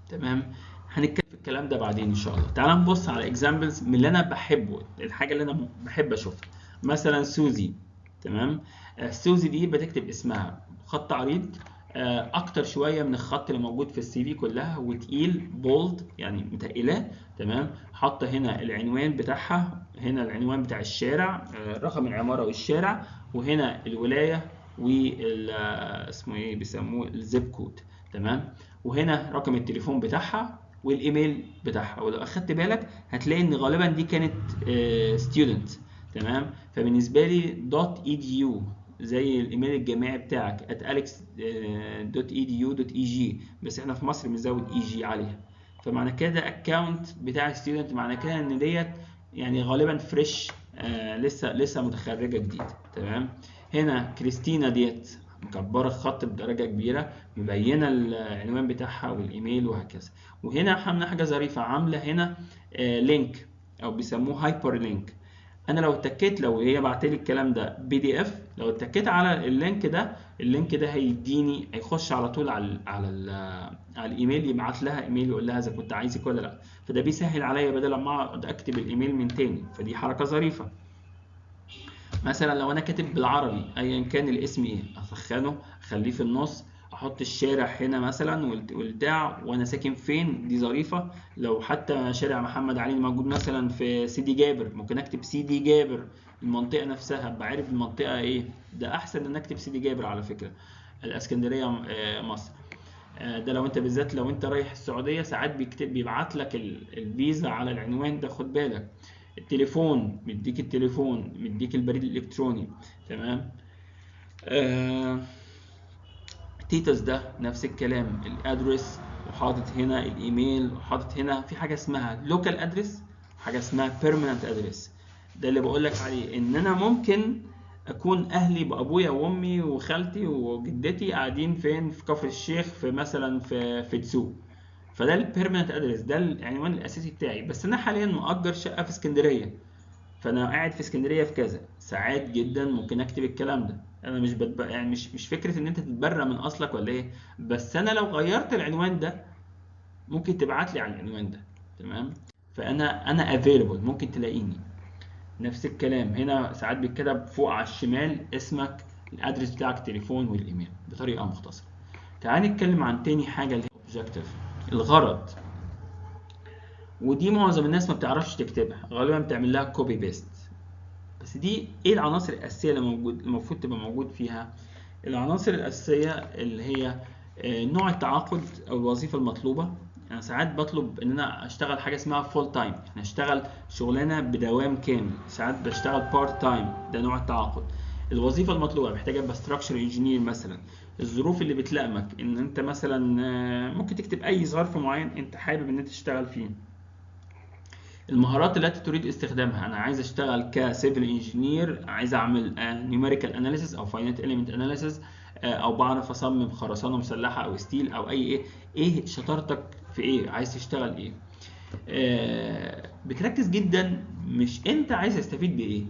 تمام. هنتكلم في الكلام ده بعدين ان شاء الله. تعال نبص على اكزامبلز من اللي انا بحبه، الحاجه اللي انا بحب اشوفها. مثلا سوزي. تمام. سوزي دي بتكتب اسمها خط عريض اكتر شويه من الخط اللي موجود في السي في كلها، وتقيل بولد يعني متقله. تمام. حاطه هنا العنوان بتاعها، هنا العنوان بتاع الشارع، رقم العماره والشارع، وهنا الولايه وال اسمه ايه بيسموه الزيب كود. تمام. وهنا رقم التليفون بتاعها والايميل بتاعها. ولو اخدت بالك هتلاقي ان غالبا دي كانت ستودنت. تمام. فبالنسبه لي دوت اي دي يو زي الايميل الجامعي بتاعك @alex.edu.eg، بس احنا في مصر بنزود اي جي عليها. فمعنى كده اكونت بتاع ستودنت، معنى كده ان ديت يعني غالبا فريش، لسه متخرجه جديد. تمام. هنا كريستينا ديت مكبره الخط بدرجه كبيره، مبينه العنوان بتاعها والايميل وهكذا. وهنا عامله حاجه ظريفه، عامله هنا لينك او بيسموه هايبر لينك. انا لو اتكيت، لو هي بعتلي الكلام ده بي دي اف، لو اتكيت على اللينك ده، اللينك ده هيديني، هيخش على طول على الايميل، يبعت لها ايميل يقول لها اذا كنت عايزك ولا لا. فده بيسهل عليا بدل ما اقعد اكتب الايميل من تاني، فدي حركه ظريفه. مثلا لو انا كاتب بالعربي ايا كان الاسم ايه، اسخنه اخليه في النص، احط الشارع هنا مثلا والبتاع وانا ساكن فين، دي ظريفه. لو حتى شارع محمد علي موجود مثلا في سيدي جابر، ممكن اكتب سيدي جابر، المنطقه نفسها ابقى عارف المنطقه ايه. ده احسن ان اكتب سيدي جابر على فكره. الاسكندريه مصر. ده لو انت بالذات لو انت رايح السعوديه، ساعات بيبعت لك الفيزا على العنوان ده، خد بالك. التليفون، مديك التليفون، مديك البريد الالكتروني. تمام. تيتس ده نفس الكلام، الادرس، وحاطط هنا الايميل، وحاطط هنا في حاجه اسمها لوكال ادرس وحاجه اسمها بيرمننت ادرس. ده اللي بقول لك عليه، ان انا ممكن اكون اهلي بابويا وامي وخالتي وجدتي قاعدين فين في كفر الشيخ، في مثلا في تسوق، فده البيرمننت ادرس، ده العنوان الاساسي بتاعي، بس انا حاليا مؤجر شقه في اسكندريه، فانا قاعد في اسكندريه في كذا ساعات جدا ممكن اكتب الكلام ده. انا مش يعني مش فكره ان انت تتبرى من اصلك ولا ايه، بس انا لو غيرت العنوان ده ممكن تبعت لي على العنوان ده. تمام، فانا افيلبل، ممكن تلاقيني. نفس الكلام هنا ساعات بيتكتب فوق على الشمال اسمك، الادرس بتاعك، التليفون والايميل بطريقه مختصره. تعال نتكلم عن تاني حاجه اللي هي اوبجكتيف، الغرض. ودي معظم الناس ما بتعرفش تكتبها، غالبا بتعمل لها كوبي بيست. بس دي ايه العناصر الاساسيه اللي المفروض تبقى موجود فيها؟ العناصر الاساسيه اللي هي نوع التعاقد او الوظيفه المطلوبه. انا ساعات بطلب ان انا اشتغل حاجه اسمها فول تايم، انا اشتغل شغلانه بدوام كامل، ساعات بشتغل بارت تايم، ده نوع التعاقد. الوظيفه المطلوبه محتاجه ابقى ستراكشر انجينير مثلا. الظروف اللي بتلائمك ان انت مثلا ممكن تكتب اي ظرف معين انت حابب ان انت تشتغل فيه. المهارات التي تريد استخدامها، انا عايز اشتغل كسيفل انجينير، عايز اعمل نيوميريكال اناليسيس او فاينانت اليمنت اناليسيس، او بعرف اصمم خرسانه مسلحه او ستيل او ايه شطارتك في ايه، عايز تشتغل ايه. بتركز جدا مش انت عايز تستفيد بايه،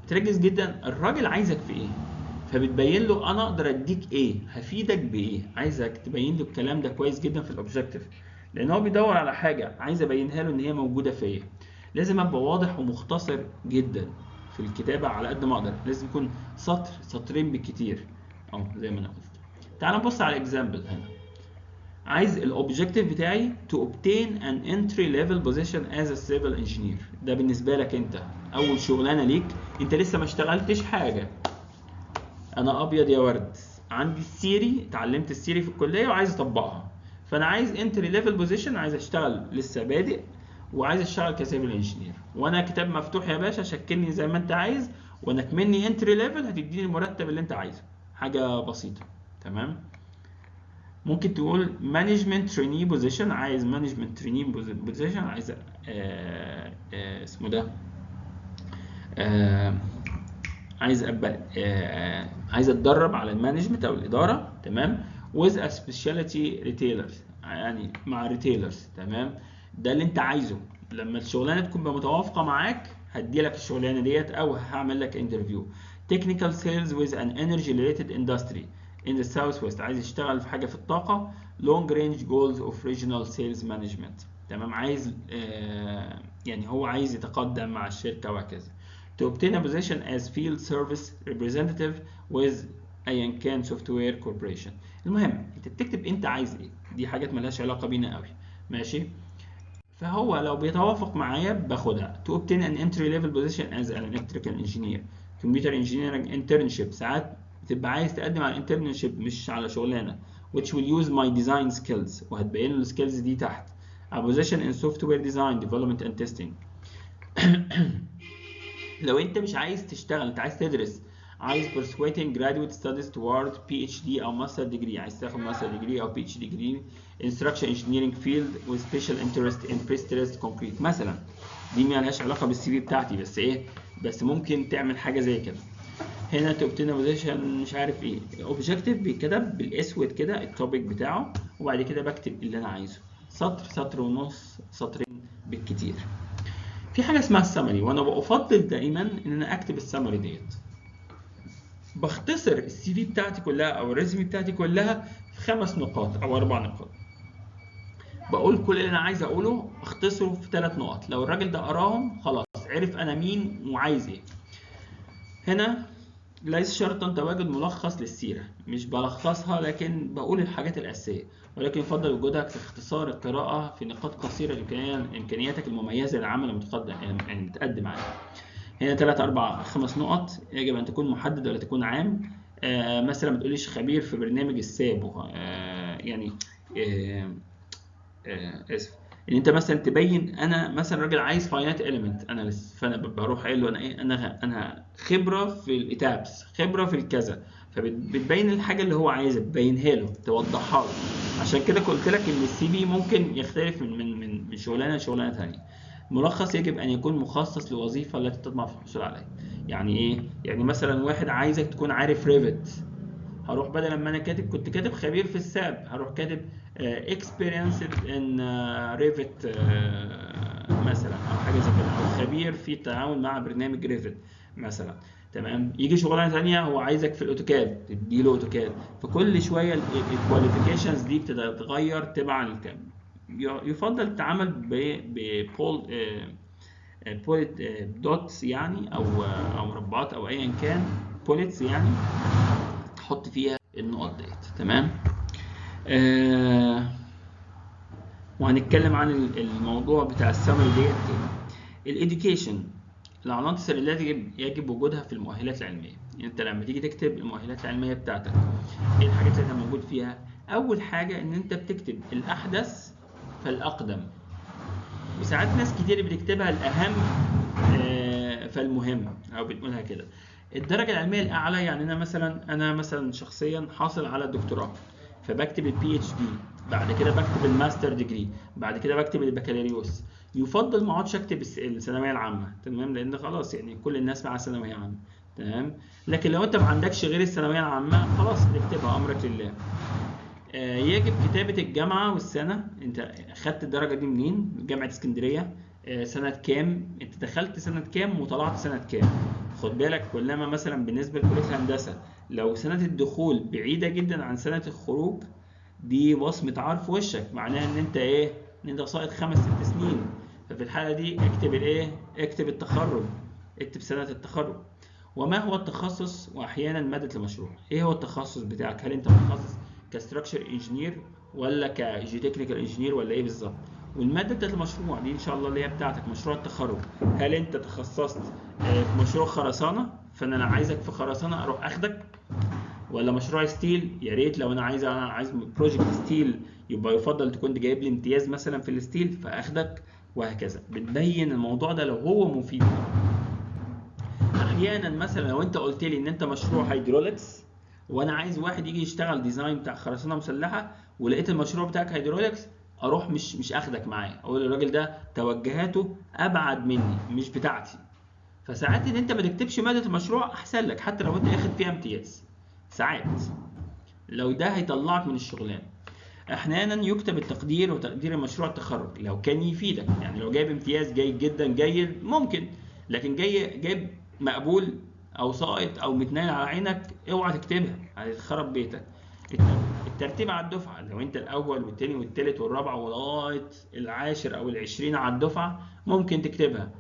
بتركز جدا الراجل عايزك في ايه، فبتبين له انا اقدر اديك ايه، هفيدك بايه. عايزك تبين له الكلام ده كويس جدا في الاوبجكتيف، لان هو بيدور على حاجه عايز ابينها له ان هي موجوده فيا. لازم ابقى واضح ومختصر جدا في الكتابه على قد ما اقدر، لازم يكون سطر سطرين بالكتير، او زي ما انا قلت. تعال نبص على اكزامبل هنا. عايز الاوبجكتيف بتاعي to obtain an entry level position as a civil engineer. ده بالنسبه لك انت اول شغلانه ليك، انت لسه ما اشتغلتش حاجه. انا ابيض يا ورد، عندي السيري، اتعلمت السيري في الكليه وعايز اطبقها، فانا عايز انتري ليفل بوزيشن، عايز اشتغل لسه بادئ، وعايز اشتغل كسيفل انجينير، وانا كتاب مفتوح يا باشا، شكلني زي ما انت عايز، وانا كمني انتري ليفل هتديني المرتب اللي انت عايزه، حاجه بسيطه. تمام. ممكن تقول مانجمنت تريني بوزيشن، عايز مانجمنت تريني بوزيشن، عايز اسمه ده آه عايز ابقى عايز اتدرب على المانجمنت او الاداره. تمام. with a specialty retailers، يعني مع ريتيلرز. تمام. ده اللي انت عايزه، لما الشغلانه تكون متوافقه معاك هدي لك الشغلانه ديت او هعمل لك انترفيو. technical sales with an energy related industry in the southwest، عايز يشتغل في حاجه في الطاقه. long range goals of regional sales management. تمام. عايز يعني هو عايز يتقدم مع الشركه وهكذا. to obtain a position as field service representative with ايا كان سوفت وير كوربريشن. المهم انت بتكتب انت عايز ايه، دي حاجات ملهاش علاقه بينا قوي. ماشي. فهو لو بيتوافق معايا باخدها. to obtain an entry level position as an electrical engineer computer engineering internship، ساعات بتبقى عايز تقدم على internship مش على شغلانه، which will use my design skills، وهتبين له السكيلز دي تحت. a position in software design development and testing. لو انت مش عايز تشتغل، انت عايز تدرس، عايز pursuing graduate studies toward PhD او master degree، عايز تاخد master degree او PhD degree in structural engineering field with special interest in pre-stressed concrete مثلا. دي مالهاش علاقه بالسي في بتاعتي، بس ايه، بس ممكن تعمل حاجه زي كده. هنا to obtain a position مش عارف ايه، objective بيتكتب بالاسود كده التوبيك بتاعه، وبعد كده بكتب اللي انا عايزه، سطر سطر ونص، سطرين بالكتير. في حاجه اسمها السمري، وانا بفضل دائما ان انا اكتب السمري ديت. بختصر السي في بتاعتي كلها او الريزمي بتاعتي كلها في 5 نقاط او 4 نقاط. بقول كل اللي انا عايز اقوله اختصره في 3 نقط، لو الراجل ده قراهم خلاص عرف انا مين وعايز ايه. هنا ليس شرطا تواجد ملخص للسيرة، مش بلخصها لكن بقول الحاجات الأساسية، ولكن يفضل وجودها كاختصار القراءة في نقاط قصيرة لإمكانياتك المميزة للعمل المتقدم يعني متقدم عليه. هنا 3 4 5 نقط، يجب أن تكون محدد ولا تكون عام. مثلا ما تقوليش خبير في برنامج الساب، يعني اسف، ان انت مثلا تبين انا مثلا راجل عايز فاينانت اليمنت اناليست، فانا بروح قايل له انا ايه، انا خبره في الايتابس، خبره في الكذا، فبتبين الحاجه اللي هو عايزها، تبينها له، توضحها له. عشان كده قلت لك ان السي في ممكن يختلف من شغلانه لشغلانه ثانيه. ملخص يجب أن يكون مخصص لوظيفة التي تطمح في الحصول عليها. يعني إيه؟ يعني مثلا واحد عايزك تكون عارف ريفت، هروح بدل ما أنا كنت كاتب خبير في الساب، هروح كاتب experienced in ريفت مثلا، أو حاجة زي كده، أو خبير في التعامل مع برنامج ريفت مثلا. تمام. يجي شغلانه ثانيه هو عايزك في الاوتوكاد، تديله اوتوكاد. فكل شويه الكواليفيكيشنز دي بتتغير تبعا للكلام. يفضل التعامل ببول بوليت دوتس يعني، او مربعات او ايا كان، بوليتس يعني، تحط فيها النقط ديت. تمام. وهنتكلم عن الموضوع بتاع السمري ديت تاني. الاديوكيشن، العناصر التي يجب وجودها في المؤهلات العلميه. يعني انت لما تيجي تكتب المؤهلات العلميه بتاعتك، ايه الحاجات اللي انت موجود فيها؟ اول حاجه ان انت بتكتب الاحدث فالاقدم، وساعات ناس كتير بتكتبها الاهم فالمهم، او بنقولها كده. الدرجه العلميه الاعلى، يعني انا مثلا شخصيا حاصل على الدكتوراه، فبكتب البي اتش دي، بعد كده بكتب الماستر ديجري، بعد كده بكتب البكالوريوس. يفضل ما اقعدش اكتب الثانويه العامه، تمام، لان خلاص يعني كل الناس معاها ثانويه عامه. تمام. لكن لو انت ما عندكش غير الثانويه العامه، خلاص اكتبها، امرك لله. يجب كتابة الجامعة والسنة، انت خدت الدرجة دي منين؟ جامعة اسكندرية، سنة كام؟ انت دخلت سنة كام وطلعت سنة كام؟ خد بالك، كلما مثلا بالنسبة لكلية الهندسة، لو سنة الدخول بعيدة جدا عن سنة الخروج، دي بصمة عار في وشك، معناها ان انت ايه؟ ان انت ساقط 5 6 سنين. ففي الحالة دي اكتب الايه؟ اكتب التخرج، اكتب سنة التخرج. وما هو التخصص واحيانا مادة المشروع؟ ايه هو التخصص بتاعك؟ هل انت متخصص كستراكشر انجينير، ولا كجيوتكنيكال انجينير، ولا ايه بالظبط؟ والماده بتاعت المشروع دي ان شاء الله اللي هي بتاعتك مشروع التخرج، هل انت تخصصت في مشروع خرسانه، فانا لو عايزك في خرسانه اروح اخدك، ولا مشروع ستيل؟ يا ريت لو انا عايز بروجكت ستيل، يبقى يفضل تكون جايب لي امتياز مثلا في الستيل فاخدك، وهكذا. بتبين الموضوع ده لو هو مفيد. احيانا مثلا لو انت قلت لي ان انت مشروع هيدروليكس، وانا عايز واحد يجي يشتغل ديزاين بتاع خرسانه مسلحه، ولقيت المشروع بتاعك هيدروليكس، اروح مش اخدك معايا، اقول الراجل ده توجهاته ابعد مني، مش بتاعتي. فساعات ان انت ما تكتبش ماده المشروع احسن لك، حتى لو انت اخد فيها امتياز، ساعات لو ده هيطلعك من الشغلانه. احيانا يكتب التقدير وتقدير مشروع التخرج لو كان يفيدك، يعني لو جايب امتياز جيد جدا جيد ممكن، لكن جايب مقبول او ساقط او متنايل على عينك، اوعى تكتبها، هتخرب بيتك. الترتيب على الدفعه، لو انت الاول والتاني والتالت والرابع ولغايه العاشر او العشرين على الدفعه، ممكن تكتبها.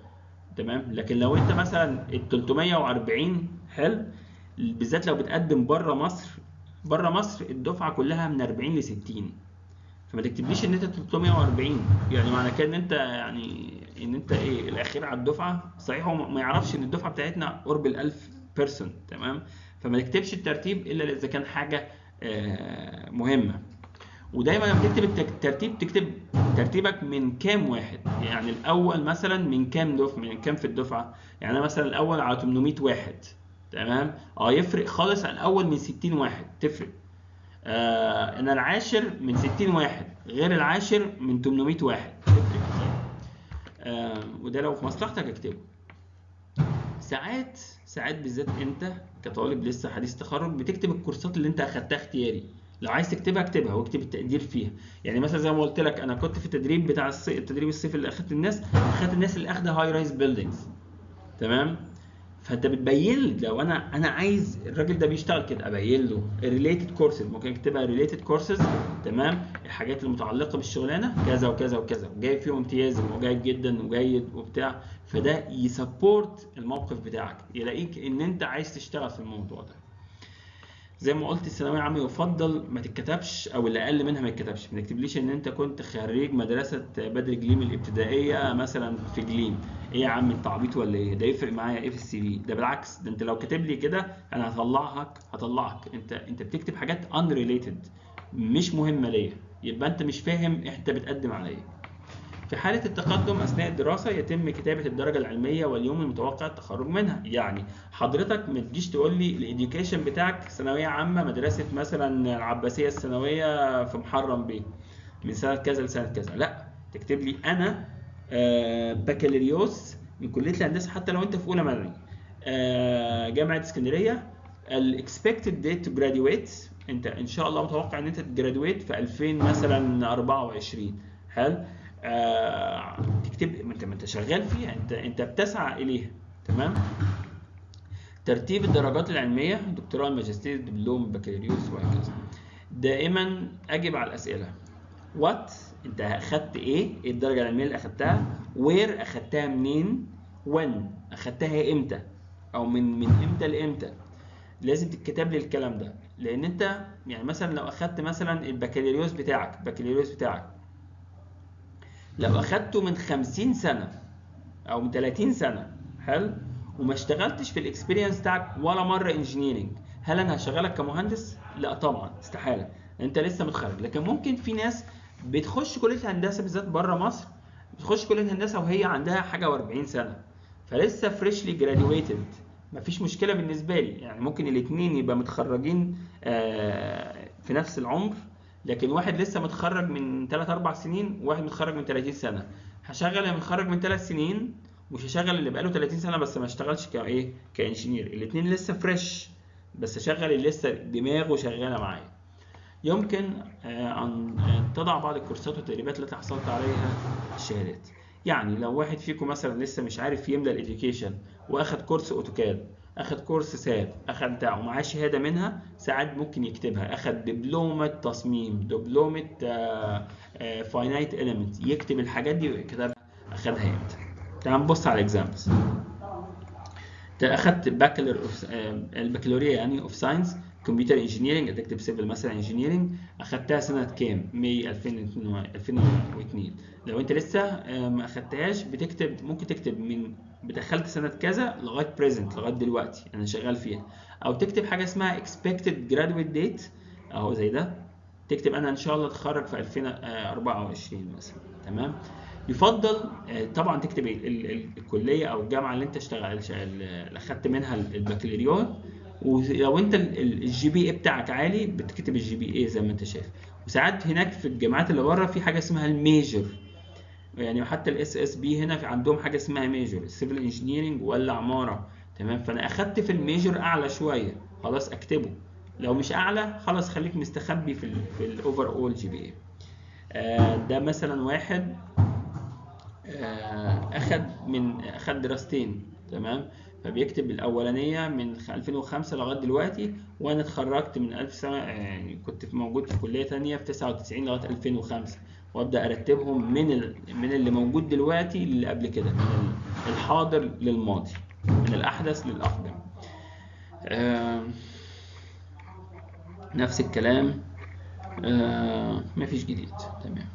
تمام. لكن لو انت مثلا ال 340 حلو، بالذات لو بتقدم بره مصر، بره مصر الدفعه كلها من 40 ل 60، فما تكتبليش ان انت 340، يعني معنى كده ان انت يعني ان انت ايه الاخير على الدفعه. صحيح هو ما يعرفش ان الدفعه بتاعتنا قرب ال 1000 بيرسون. تمام. فما تكتبش الترتيب الا اذا كان حاجه مهمه. ودايما لما تكتب الترتيب تكتب ترتيبك من كام واحد، يعني الاول مثلا من كام دفعه، من كام في الدفعه. يعني انا مثلا الاول على 800 واحد، تمام، يفرق خالص عن الاول من 60 واحد، تفرق. انا العاشر من 60 واحد غير العاشر من 800 واحد، تفرق كتير. وده لو في مصلحتك اكتبه. ساعات بالذات انت كطالب لسه حديث تخرج بتكتب الكورسات اللي انت اخدتها اختياري، لو عايز تكتبها اكتبها واكتب التقدير فيها. يعني مثلا زي ما قلت لك، انا كنت في التدريب بتاع التدريب الصيفي اللي اخدت الناس اللي اخده هاي رايز بيلدينجز. تمام. فانت بتبين لي لو انا عايز الراجل ده بيشتغل كده، ابين له ريليتد كورسز، ممكن اكتبها ريليتد كورسز. تمام. الحاجات المتعلقه بالشغلانه كذا وكذا وكذا، وجايب فيهم امتياز وجيد جدا وجيد وبتاع، فده يسبورت الموقف بتاعك، يلاقيك ان انت عايز تشتغل في الموضوع ده. زي ما قلت الثانويه العامه يفضل ما تتكتبش، او اللي اقل منها ما يتكتبش. ما تكتبليش ان انت كنت خريج مدرسه بدر جليم الابتدائيه مثلا في جليم. ايه يا عم انت عبيط ولا ايه؟ ده يفرق معايا ايه في السي في؟ ده بالعكس، ده انت لو كاتب لي كده انا هطلعك. انت بتكتب حاجات unrelated، مش مهمه ليا، يبقى انت مش فاهم انت بتقدم على ايه. في حالة التقدم أثناء الدراسة يتم كتابة الدرجة العلمية واليوم المتوقع التخرج منها. يعني حضرتك ما تجيش تقول لي الإديوكيشن بتاعك ثانوية عامة مدرسة مثلا العباسية الثانوية في محرم بيه من سنة كذا لسنة كذا، لا، تكتب لي أنا بكالوريوس من كليه الهندسه حتى لو انت في اولى مدني. جامعه اسكندريه. الاكسبكتد ديت تو جراديويت، انت ان شاء الله متوقع ان انت تجراديويت في 2000 مثلا 24. حلو. تكتب ما انت شغال فيها، انت بتسعى اليها. تمام. ترتيب الدرجات العلميه، دكتوراه، ماجستير، دبلوم، بكالوريوس، وهكذا. دائما اجب على الاسئله. وات، انت اخدت ايه الدرجه العلميه اللي اخدتها. وير، اخدتها منين. وين، اخدتها امتى، او من امتى لامتى. لازم تتكتب لي الكلام ده، لان انت يعني مثلا لو اخدت مثلا البكالوريوس بتاعك لو اخدته من 50 سنه او من 30 سنه، حلو، وما اشتغلتش في الاكسبيرينس بتاعك ولا مره انجينيرنج، هل انا هشغلك كمهندس؟ لا طبعا، استحاله، انت لسه متخرج. لكن ممكن في ناس بتخش كليه هندسه بالذات بره مصر، بتخش كليه هندسه وهي عندها حاجه و40 سنه، فلسه فريشلي جراديويتد، مفيش مشكله بالنسبه لي. يعني ممكن الاثنين يبقى متخرجين في نفس العمر، لكن واحد لسه متخرج من 3 4 سنين وواحد متخرج من 30 سنه. هشغل اللي متخرج من 3 سنين، مش هشغل اللي بقاله 30 سنه بس ما اشتغلش كايه كانجينير. الاثنين لسه فريش، بس اشغل اللي لسه دماغه شغاله معايا. يمكن ان تضع بعض الكورسات والتدريبات التي حصلت عليها الشهادات. يعني لو واحد فيكم مثلا لسه مش عارف يملى الاديوكيشن واخد كورس اوتوكاد، اخد كورس ساب، اخد بتاع ومعاه شهاده منها، ساعات ممكن يكتبها. اخد دبلومه تصميم، دبلومه فاينايت اليمنت، يكتب الحاجات دي ويكتبها اخدها امتى. تعال نبص على اكزامبلز. اخدت البكالوريا يعني اوف ساينس كمبيوتر انجينيرنج، تكتب سيفل مثلا انجينيرنج، اخدتها سنه كام؟ ماي 2002. لو انت لسه ما اخدتهاش بتكتب، ممكن تكتب من دخلت سنه كذا لغايه بريزنت، لغايه دلوقتي انا شغال فيها. او تكتب حاجه اسمها expected graduate date اهو زي ده، تكتب انا ان شاء الله اتخرج في 2024 مثلا. تمام. يفضل طبعا تكتب الكليه او الجامعه اللي انت اللي اخدت منها البكالوريوس. ولو انت الجي بي اي بتاعك عالي بتكتب الجي بي اي زي ما انت شايف. وساعات هناك في الجامعات اللي بره في حاجه اسمها الميجر، يعني حتى الاس اس بي هنا في عندهم حاجه اسمها ميجر، السيفل انجينيرنج ولا عماره. تمام. فانا اخدت في الميجر اعلى شويه، خلاص اكتبه. لو مش اعلى خلاص خليك مستخبي في الاوفر اول جي بي اي. ده مثلا واحد اخد دراستين. تمام. فبيكتب الاولانيه من 2005 لغايه دلوقتي، وانا اتخرجت من 1000 سنه، يعني كنت موجود في كليه ثانيه في 99 لغايه 2005، وابدا ارتبهم من اللي موجود دلوقتي للي قبل كده، من الحاضر للماضي، من الاحدث للاقدم. نفس الكلام. مفيش جديد. تمام.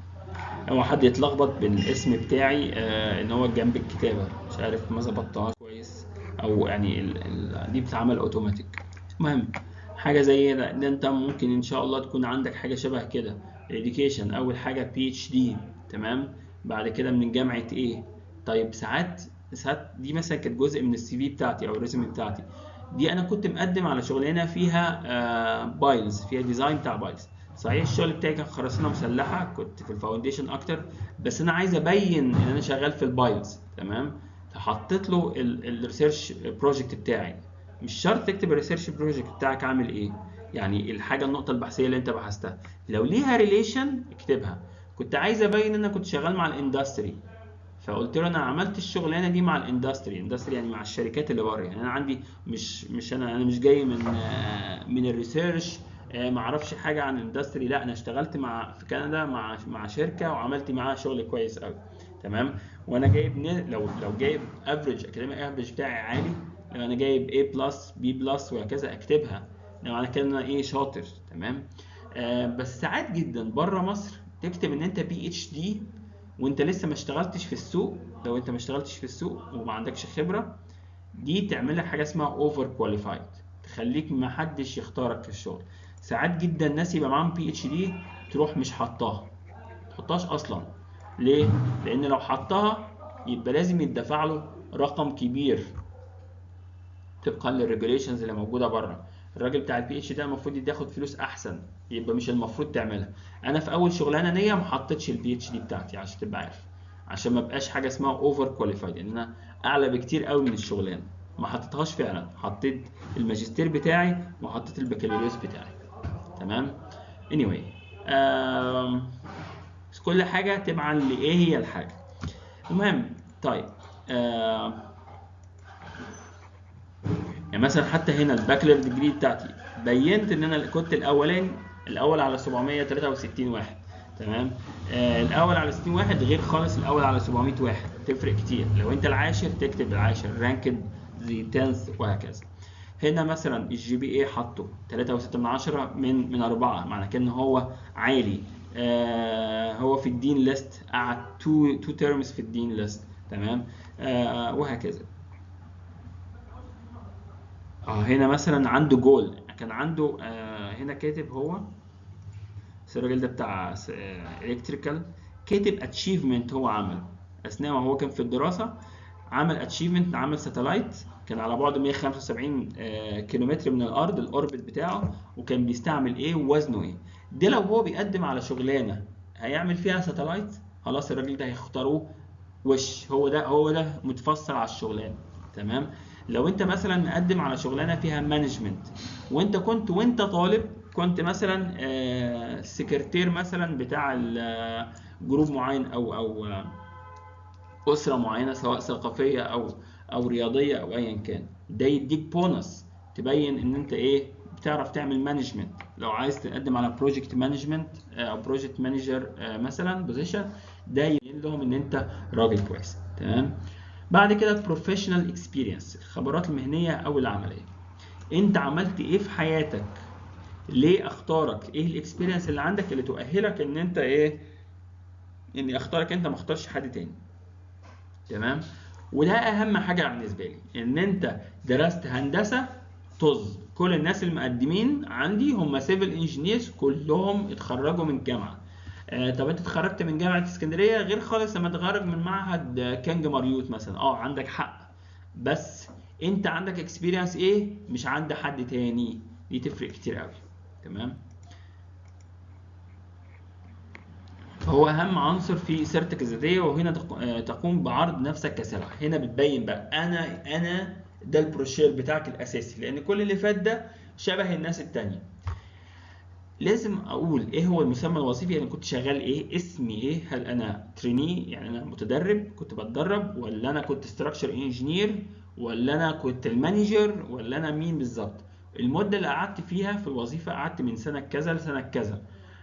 هو حد يتلخبط بالاسم بتاعي ان هو جنب الكتابه، مش عارف ما ظبطتهاش كويس، او يعني دي بتتعمل اوتوماتيك. المهم حاجه زي ده انت ممكن ان شاء الله تكون عندك حاجه شبه كده. education اول حاجه بي اتش دي. تمام. بعد كده من جامعه ايه. طيب ساعات دي مثلا كانت جزء من السي في بتاعتي او الريزومي بتاعتي. دي انا كنت مقدم على شغلانه فيها بايلز، فيها ديزاين بتاع بايلز. صحيح الشغل بتاعي كان خرسانه مسلحه، كنت في الفاونديشن اكتر، بس انا عايز ابين ان انا شغال في البايلز. تمام. فحطيت له الريسيرش بروجكت بتاعي. مش شرط تكتب الريسيرش بروجكت بتاعك عامل ايه، يعني الحاجه النقطه البحثيه اللي انت بحثتها لو ليها ريليشن اكتبها. كنت عايز ابين ان انا كنت شغال مع الاندستري، فقلت له انا عملت الشغلانه دي مع الاندستري يعني مع الشركات اللي بره. يعني انا عندي مش انا مش جاي من الريسيرش، ما اعرفش حاجه عن الاندستري. لا انا اشتغلت في كندا مع شركه وعملت معاها شغل كويس قوي. تمام. وانا جايب لو جايب افريج اكاديميك افريج بتاعي عالي، لو انا جايب A بلس B بلس وهكذا اكتبها، لو انا كده ايه شاطر. تمام. بس ساعات جدا بره مصر تكتب ان انت PhD وانت لسه ما اشتغلتش في السوق. لو انت ما اشتغلتش في السوق وما عندكش خبره، دي تعمل لك حاجه اسمها اوفر كواليفايد، تخليك ما حدش يختارك في الشغل. ساعات جدا الناس يبقى معاهم PhD تروح مش حطاها، ما تحطهاش اصلا. ليه؟ لان لو حطها يبقى لازم يدفع له رقم كبير طبقا للريجوليشنز اللي موجوده بره. الراجل بتاع البي اتش ده المفروض ياخد فلوس احسن، يبقى مش المفروض تعملها. انا في اول شغلانه ليا ما حطيتش البي اتش دي بتاعتي عشان تبقى عارف. عشان ما بقاش حاجه اسمها اوفر كواليفايد، يعني انا اعلى بكتير قوي من الشغلانه. ما حطيتهاش فعلا، حطيت الماجستير بتاعي وحطيت البكالوريوس بتاعي. تمام. anyway بس كل حاجه تبعا لايه هي الحاجه. المهم طيب يعني مثلا حتى هنا الباكلر ديجري بتاعتي بينت ان انا كنت الاول على 763 واحد. تمام. الاول على 60 واحد غير خالص الاول على 700 واحد، تفرق كتير. لو انت العاشر تكتب العاشر رانكد زي 10 وهكذا. هنا مثلا الجي بي اي حطه 3.6 من 4، معنى كده ان هو عالي. هو في الدين ليست قعد 2 تيرمز في الدين ليست. تمام. وهكذا. هنا مثلا عنده جول، كان عنده هنا كاتب هو الراجل ده بتاع الكتريكال، كاتب اتشيفمنت هو عمل اثناء ما هو كان في الدراسه. عمل اتشيفمنت، عمل ساتلايت كان على بعد 175 كيلومتر من الارض، الاوربت بتاعه، وكان بيستعمل ايه ووزنه ايه. ده لو هو بيقدم على شغلانه هيعمل فيها ساتلايت، خلاص الراجل ده هيختاروه وش هو ده متفصل على الشغلانه. تمام. لو انت مثلا مقدم على شغلانه فيها مانجمنت، وانت طالب كنت مثلا سكرتير مثلا بتاع جروب معين او اسره معينه، سواء ثقافيه او رياضيه او ايا كان، ده يديك بونص تبين ان انت ايه بتعرف تعمل مانجمنت. لو عايز تقدم على بروجكت مانجمنت او بروجكت مانجر مثلا بوزيشن، ده يبين لهم ان انت راجل كويس. تمام. بعد كده بروفيشنال اكسبيرينس، الخبرات المهنيه او العمليه. انت عملت ايه في حياتك؟ ليه اختارك؟ ايه الاكسبيرينس اللي عندك اللي تؤهلك ان انت ايه، اني اختارك انت ما اختارش حد تاني. تمام. وده اهم حاجه بالنسبه لي، ان انت درست هندسه. طز كل الناس المقدمين عندي هم سيفل انجينيرز، كلهم اتخرجوا من جامعه. طب انت اتخرجت من جامعه اسكندريه غير خالص لما تتخرج من معهد كانج مريوط مثلا. عندك حق، بس انت عندك اكسبيرينس ايه مش عند حد تاني، دي تفرق كتير قوي. تمام. هو اهم عنصر في سيرتك الذاتيه، وهنا تقوم بعرض نفسك كسلعه. هنا بتبين بقى انا ده البروشير بتاعك الاساسي، لان كل اللي فات ده شبه الناس التانية. لازم اقول ايه هو المسمى الوظيفي، انا كنت شغال ايه، اسمي ايه، هل انا تريني يعني انا متدرب كنت بتدرب، ولا انا كنت ستراكشر انجينير، ولا انا كنت المانجر، ولا انا مين بالظبط. المده اللي قعدت فيها في الوظيفه قعدت من سنه كذا لسنه كذا.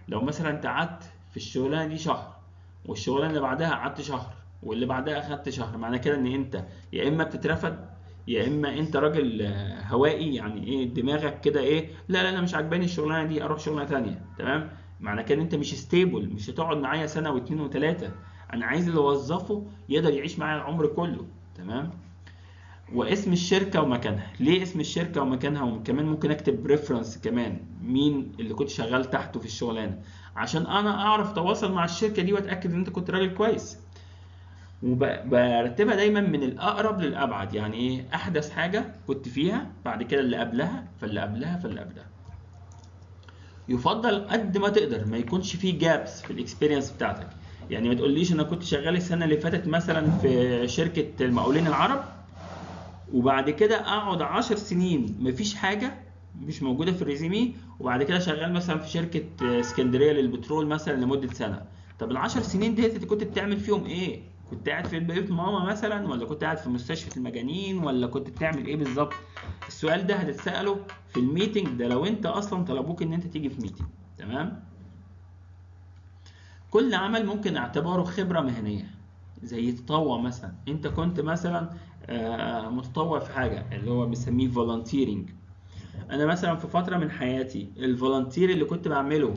لو مثلا انت قعدت في الشغلانه دي شهر، والشغلانه اللي بعدها قعدت شهر، واللي بعدها اخدت شهر، معنى كده ان انت يا اما بتترفد، يا اما انت راجل هوائي، يعني ايه دماغك كده ايه، لا انا مش عاجباني الشغلانه دي اروح شغلانه ثانيه. تمام. معنى كده انت مش ستيبل، مش هتقعد معايا سنه واثنين وثلاثه. انا عايز اللي اوظفه يقدر يعيش معايا العمر كله. تمام. واسم الشركه ومكانها، ليه اسم الشركه ومكانها، وكمان ممكن اكتب ريفرنس كمان مين اللي كنت شغال تحته في الشغلانه، عشان انا اعرف اتواصل مع الشركه دي واتاكد ان انت كنت راجل كويس. وبرتبها دايما من الاقرب للابعد، يعني ايه احدث حاجه كنت فيها، بعد كده اللي قبلها، فاللي قبلها، فاللي قبلها. يفضل قد ما تقدر ما يكونش فيه جابس في الاكسبيرينس بتاعتك. يعني ما تقوليش انا كنت شغال السنه اللي فاتت مثلا في شركه المقاولين العرب، وبعد كده اقعد 10 سنين مفيش حاجه مش موجوده في الريزيمي، وبعد كده شغال مثلا في شركه اسكندريه للبترول مثلا لمده سنه. طب العشر سنين ديت انت كنت بتعمل فيهم ايه؟ كنت قاعد في بيت ماما مثلا، ولا كنت قاعد في مستشفى المجانين، ولا كنت بتعمل ايه بالظبط؟ السؤال ده هتتساله في الميتنج ده لو انت اصلا طلبوك ان انت تيجي في ميتنج. تمام. كل عمل ممكن اعتبره خبرة مهنية، زي تطوع مثلا. انت كنت مثلا متطوع في حاجة اللي هو بنسميه فولنتيرنج. انا مثلا في فترة من حياتي الفولنتير اللي كنت بعمله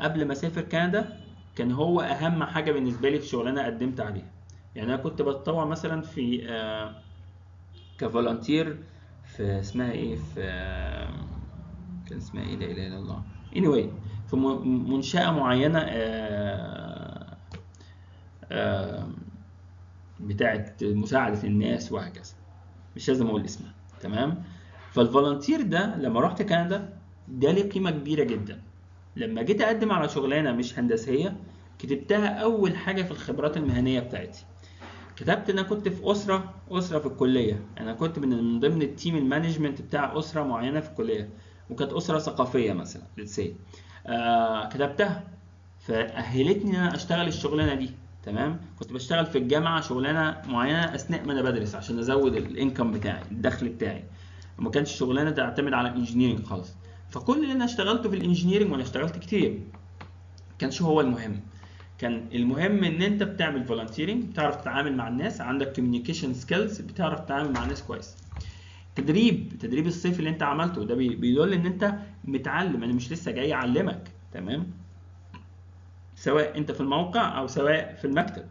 قبل ما اسافر كندا كان هو اهم حاجة بالنسبة لي في شغلانة قدمت عليها. يعني انا كنت بتطوع مثلا في كفولنتير في اسمها ايه، في كان اسمها ايه، لا اله الا الله، anyway في منشأة معينة آه، بتاعة مساعدة الناس وهكذا، مش لازم اقول اسمها. تمام. فالفولنتير ده لما رحت كندا ده ليه قيمة كبيرة جدا. لما جيت اقدم على شغلانة مش هندسية كتبتها اول حاجه في الخبرات المهنيه بتاعتي. كتبت ان انا كنت في اسره في الكليه، انا كنت من ضمن التيم المانجمنت بتاع اسره معينه في الكليه، وكانت اسره ثقافيه مثلا لتسي. كتبتها فاهلتني ان انا اشتغل الشغلانه دي. تمام. كنت بشتغل في الجامعه شغلانه معينه اثناء ما انا بدرس عشان ازود الانكم بتاعي، الدخل بتاعي. وما كانش شغلانه تعتمد على الانجينيرنج خالص. فكل اللي انا اشتغلته في الانجينيرنج، وانا اشتغلت كتير، كانش هو المهم. كان المهم ان انت بتعمل فولنتيرنج، بتعرف تتعامل مع الناس، عندك كوميونيكيشن سكيلز، بتعرف تتعامل مع الناس كويس. تدريب الصيف اللي انت عملته ده بيدل ان انت متعلم، انا مش لسه جاي اعلمك. تمام. سواء انت في الموقع او سواء في المكتب.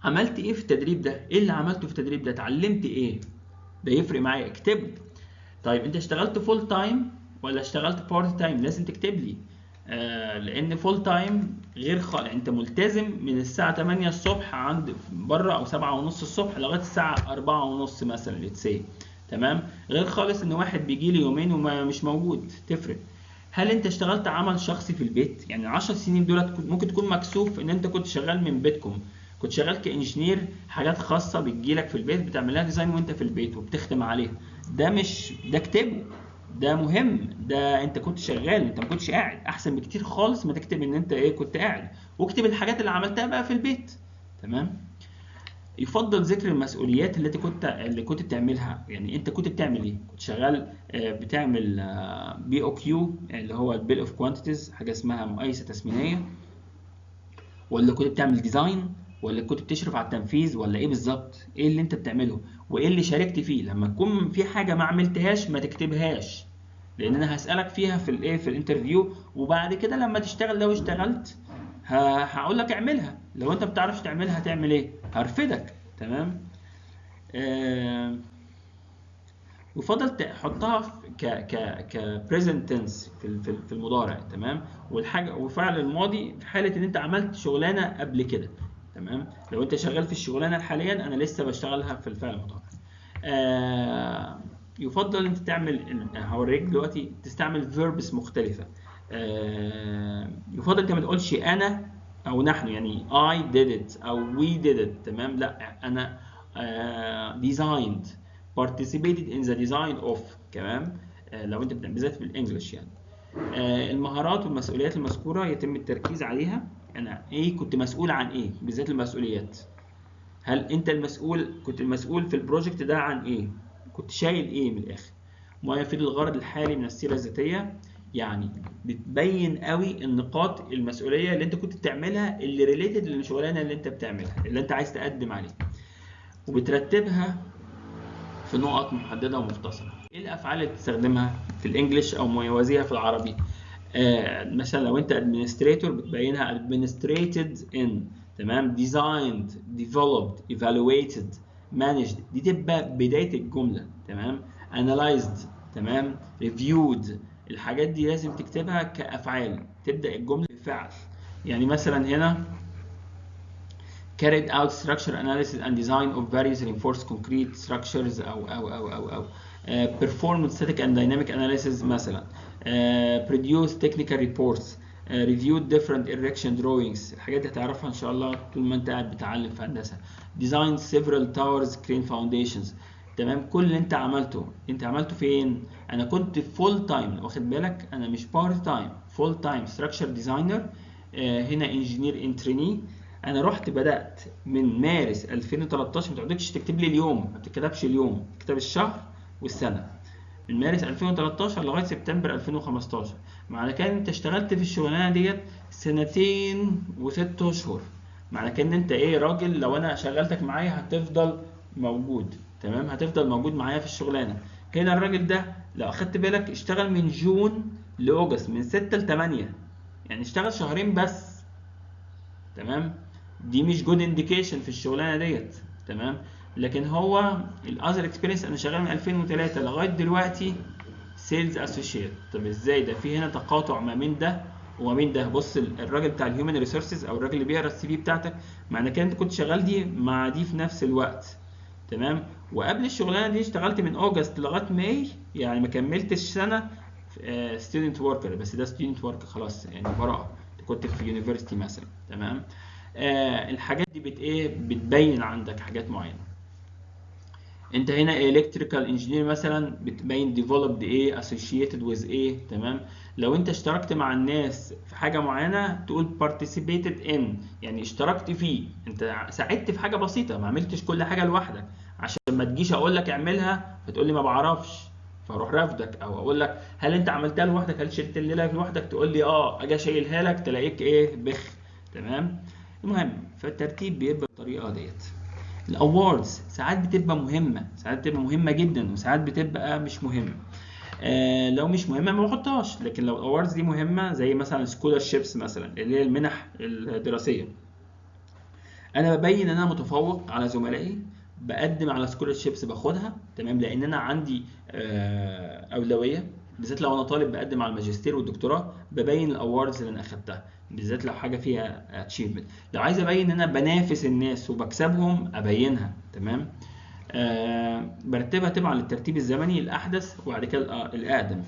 عملت ايه في التدريب ده؟ ايه اللي عملته في التدريب ده؟ اتعلمت ايه؟ ده يفرق معايا، اكتبه. طيب انت اشتغلت فول تايم ولا اشتغلت بارت تايم؟ لازم تكتب لي. لان فول تايم غير خالص، انت ملتزم من الساعه 8 الصبح عند بره، او 7 ونص الصبح لغايه الساعه 4 ونص مثلا لتسي. تمام. غير خالص ان واحد بيجي لي يومين ومش موجود، تفرق. هل انت اشتغلت عمل شخصي في البيت؟ يعني 10 سنين دولت ممكن تكون مكسوف ان انت كنت شغال من بيتكم، كنت شغال كانجينير، حاجات خاصه بتجيلك في البيت بتعمل لها ديزاين وانت في البيت وبتختم عليها. ده مش ده اكتبه، ده مهم. ده انت كنت شغال، انت ما كنتش قاعد. احسن بكتير خالص ما تكتب ان انت ايه كنت قاعد. واكتب الحاجات اللي عملتها بقى في البيت. تمام. يفضل ذكر المسؤوليات اللي كنت بتعملها. يعني انت كنت بتعمل ايه؟ كنت شغال بتعمل بي او كيو اللي هو البيل اوف كوانتيتيز، حاجه اسمها مقايسه تسمينيه، ولا كنت بتعمل ديزاين، ولا كنت بتشرف على التنفيذ، ولا ايه بالظبط؟ ايه اللي انت بتعمله وايه اللي شاركت فيه؟ لما تكون في حاجه ما عملتهاش ما تكتبهاش، لان انا هسالك فيها في الايه في الانترفيو. وبعد كده لما تشتغل، لو اشتغلت هقول لك اعملها. لو انت ما بتعرفش تعملها هتعمل ايه؟ هرفدك. تمام. يفضل تحطها ك present tense في المضارع. تمام. والحاجه وفعل الماضي في حاله ان انت عملت شغلانه قبل كده. تمام. لو انت شغال في الشغلانه حاليا، انا لسه بشتغلها في الفعل المضارع. يفضل انت تعمل، هوريك دلوقتي تستعمل verbs مختلفه. يفضل انت ما تقولش انا او نحن، يعني I did it او we did it. تمام. لا، انا designed participated in the design of. تمام. لو انت بالذات في الانجليش يعني. المهارات والمسؤوليات المذكوره يتم التركيز عليها. انا ايه كنت مسؤول عن ايه؟ بالذات المسؤوليات. هل انت كنت المسؤول في البروجكت ده عن ايه؟ كنت شايل ايه من الاخر؟ ما يفيد الغرض الحالي من السيره الذاتيه. يعني بتبين قوي النقاط المسؤوليه اللي انت كنت بتعملها، اللي ريليتد للشغلانه اللي انت بتعملها، اللي انت عايز تقدم عليها، وبترتبها في نقط محدده ومختصره. ايه الافعال اللي بتستخدمها في الانجليش او موازيها في العربي؟ مثلا لو انت administrator بتبينها administrated in. تمام. designed, developed, evaluated, managed. دي تبقى بداية الجملة. تمام. analyzed. تمام. reviewed. الحاجات دي لازم تكتبها كأفعال، تبدأ الجملة بفعل. يعني مثلا هنا carried out structure analysis and design of various reinforced concrete structures أو performed static and dynamic analysis مثلا. produce technical reports. reviewed different erection drawings. الحاجات دي هتعرفها ان شاء الله طول ما انت قاعد بتتعلم في هندسه. designed several towers crane foundations. تمام. كل اللي انت عملته فين؟ انا كنت فول تايم، واخد بالك؟ انا مش بارت تايم، فول تايم ستراكشر ديزاينر. هنا انجينير ان تريني. انا رحت بدات من مارس 2013. ما تقعدش تكتب لي اليوم، ما بتكتبش اليوم، تكتب الشهر والسنه. من مارس 2013 لغايه سبتمبر 2015. معنى كده انت اشتغلت في الشغلانه ديت سنتين و6 اشهر. معنى كده ان انت ايه راجل، لو انا شغلتك معايا هتفضل موجود. تمام. هتفضل موجود معايا في الشغلانه. كده الراجل ده لو اخدت بالك اشتغل من جون لاوجست، من 6 ل 8، يعني اشتغل شهرين بس. تمام. دي مش جود انديكيشن في الشغلانه ديت. تمام. لكن هو الاذر اكسبيرينس، انا شغال من 2003 لغايه دلوقتي سيلز اسوشيت. طب ازاي ده؟ في هنا تقاطع ما بين ده وما بين ده. بص الراجل بتاع الهيومن ريسورسز او الراجل اللي بيقرا السي في بتاعتك، معنى كده انت كنت شغال دي مع دي في نفس الوقت. تمام. وقبل الشغلانه دي اشتغلت من اوجست لغايه ماي، يعني ما كملتش سنه ستودنت وركر. بس ده ستودنت ورك خلاص، يعني براءه. كنت في يونيفرسيتي مثلا. تمام. الحاجات دي بتبين عندك حاجات معينه. انت هنا الكتريكال انجينير مثلا بتبين developed ايه associated with ايه. تمام. لو انت اشتركت مع الناس في حاجه معينه تقول participated in، يعني اشتركت فيه، انت ساعدت في حاجه بسيطه، ما عملتش كل حاجه لوحدك، عشان ما تجيش اقول لك اعملها فتقول لي ما بعرفش فاروح رافضك، او اقول لك هل انت عملتها لوحدك، هل شلت الليله لوحدك، تقول لي اه، اجي اشيلها لك تلاقيك ايه بخ. تمام. المهم فالترتيب بيبقى بالطريقه ديت. الاووردز ساعات بتبقى مهمه، ساعات بتبقى مهمه جدا، وساعات بتبقى مش مهمه. لو مش مهمه ما بحطهاش، لكن لو الاووردز دي مهمه زي مثلا سكولارشيبس مثلا اللي هي المنح الدراسيه، انا ببين ان انا متفوق على زملائي، بقدم على سكولارشيبس باخدها. تمام. لان انا عندي اولويه، بالذات لو انا طالب بقدم على الماجستير والدكتوراه، ببين الاووردز اللي انا اخدتها، بالذات لو حاجه فيها اتشيفمنت. لو عايز ابين ان انا بنافس الناس وبكسبهم ابينها. تمام. برتبها طبعا للترتيب الزمني الاحدث وبعد كده الاقدم.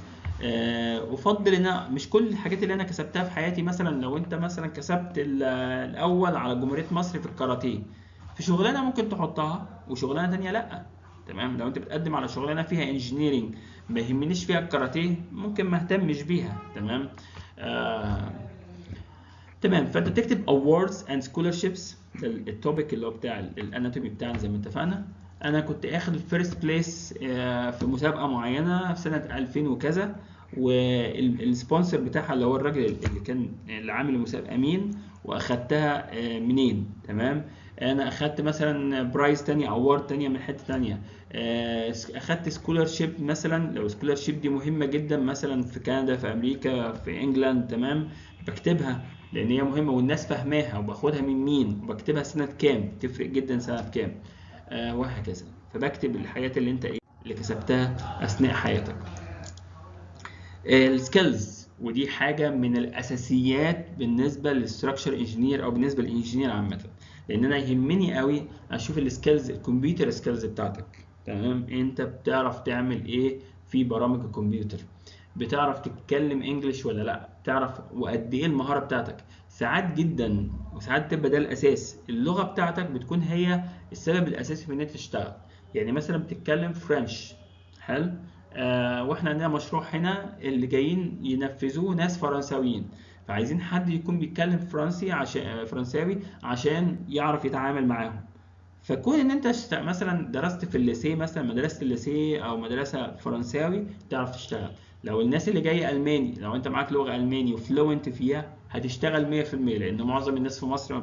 افضل ان مش كل الحاجات اللي انا كسبتها في حياتي، مثلا لو انت مثلا كسبت الاول على جمهوريه مصر في الكاراتيه، في شغلانه ممكن تحطها وشغلانه تانية لا. تمام. لو انت بتقدم على شغلانه فيها انجينيرنج ما يهمنيش فيها الكاراتيه، ممكن ما اهتمش بيها. تمام. آه تمام. فانت تكتب awards and scholarships. ده التوبيك اللي هو بتاع الاناتومي بتاعنا زي ما اتفقنا. انا كنت اخد الفيرست بليس في مسابقه معينه في سنه 2000 وكذا، والسبونسر بتاعها اللي هو الراجل اللي كان اللي عامل المسابقه مين، واخدتها منين. تمام. انا اخدت مثلا برايز تانية، اوورد تانية من حته تانية. اخدت سكولارشيب مثلا، لو سكولارشيب دي مهمه جدا مثلا في كندا، في امريكا، في انجلاند. تمام. بكتبها لان هي مهمه والناس فاهماها، وباخدها من مين، وبكتبها سنه كام، تفرق جدا سنه كام. وهكذا. فبكتب الحاجات اللي انت اللي كسبتها اثناء حياتك. السكيلز، ودي حاجه من الاساسيات بالنسبه للستراكشر انجينير او بالنسبه للانجينير عامه، لان انا يهمني قوي اشوف السكيلز، الكمبيوتر سكيلز بتاعتك. تمام. انت بتعرف تعمل ايه في برامج الكمبيوتر، بتعرف تتكلم انجليش ولا لا، بتعرف وقد ايه المهاره بتاعتك. ساعات جدا وساعات تبقى ده الاساس، اللغه بتاعتك بتكون هي السبب الاساسي في ان انت تشتغل. يعني مثلا بتتكلم فرنش، حلو. واحنا عندنا مشروع هنا اللي جايين ينفذوه ناس فرنساويين، فعايزين حد يكون بيتكلم فرنسي عشان فرنساوي عشان يعرف يتعامل معاهم. فكون ان انت مثلا درست في الليسيه، مثلا مدرسه الليسيه او مدرسه فرنساوي، تعرف تشتغل. لو الناس اللي جايه الماني، لو انت معاك لغه الماني وفلوينت فيها، هتشتغل 100%، لان معظم الناس في مصر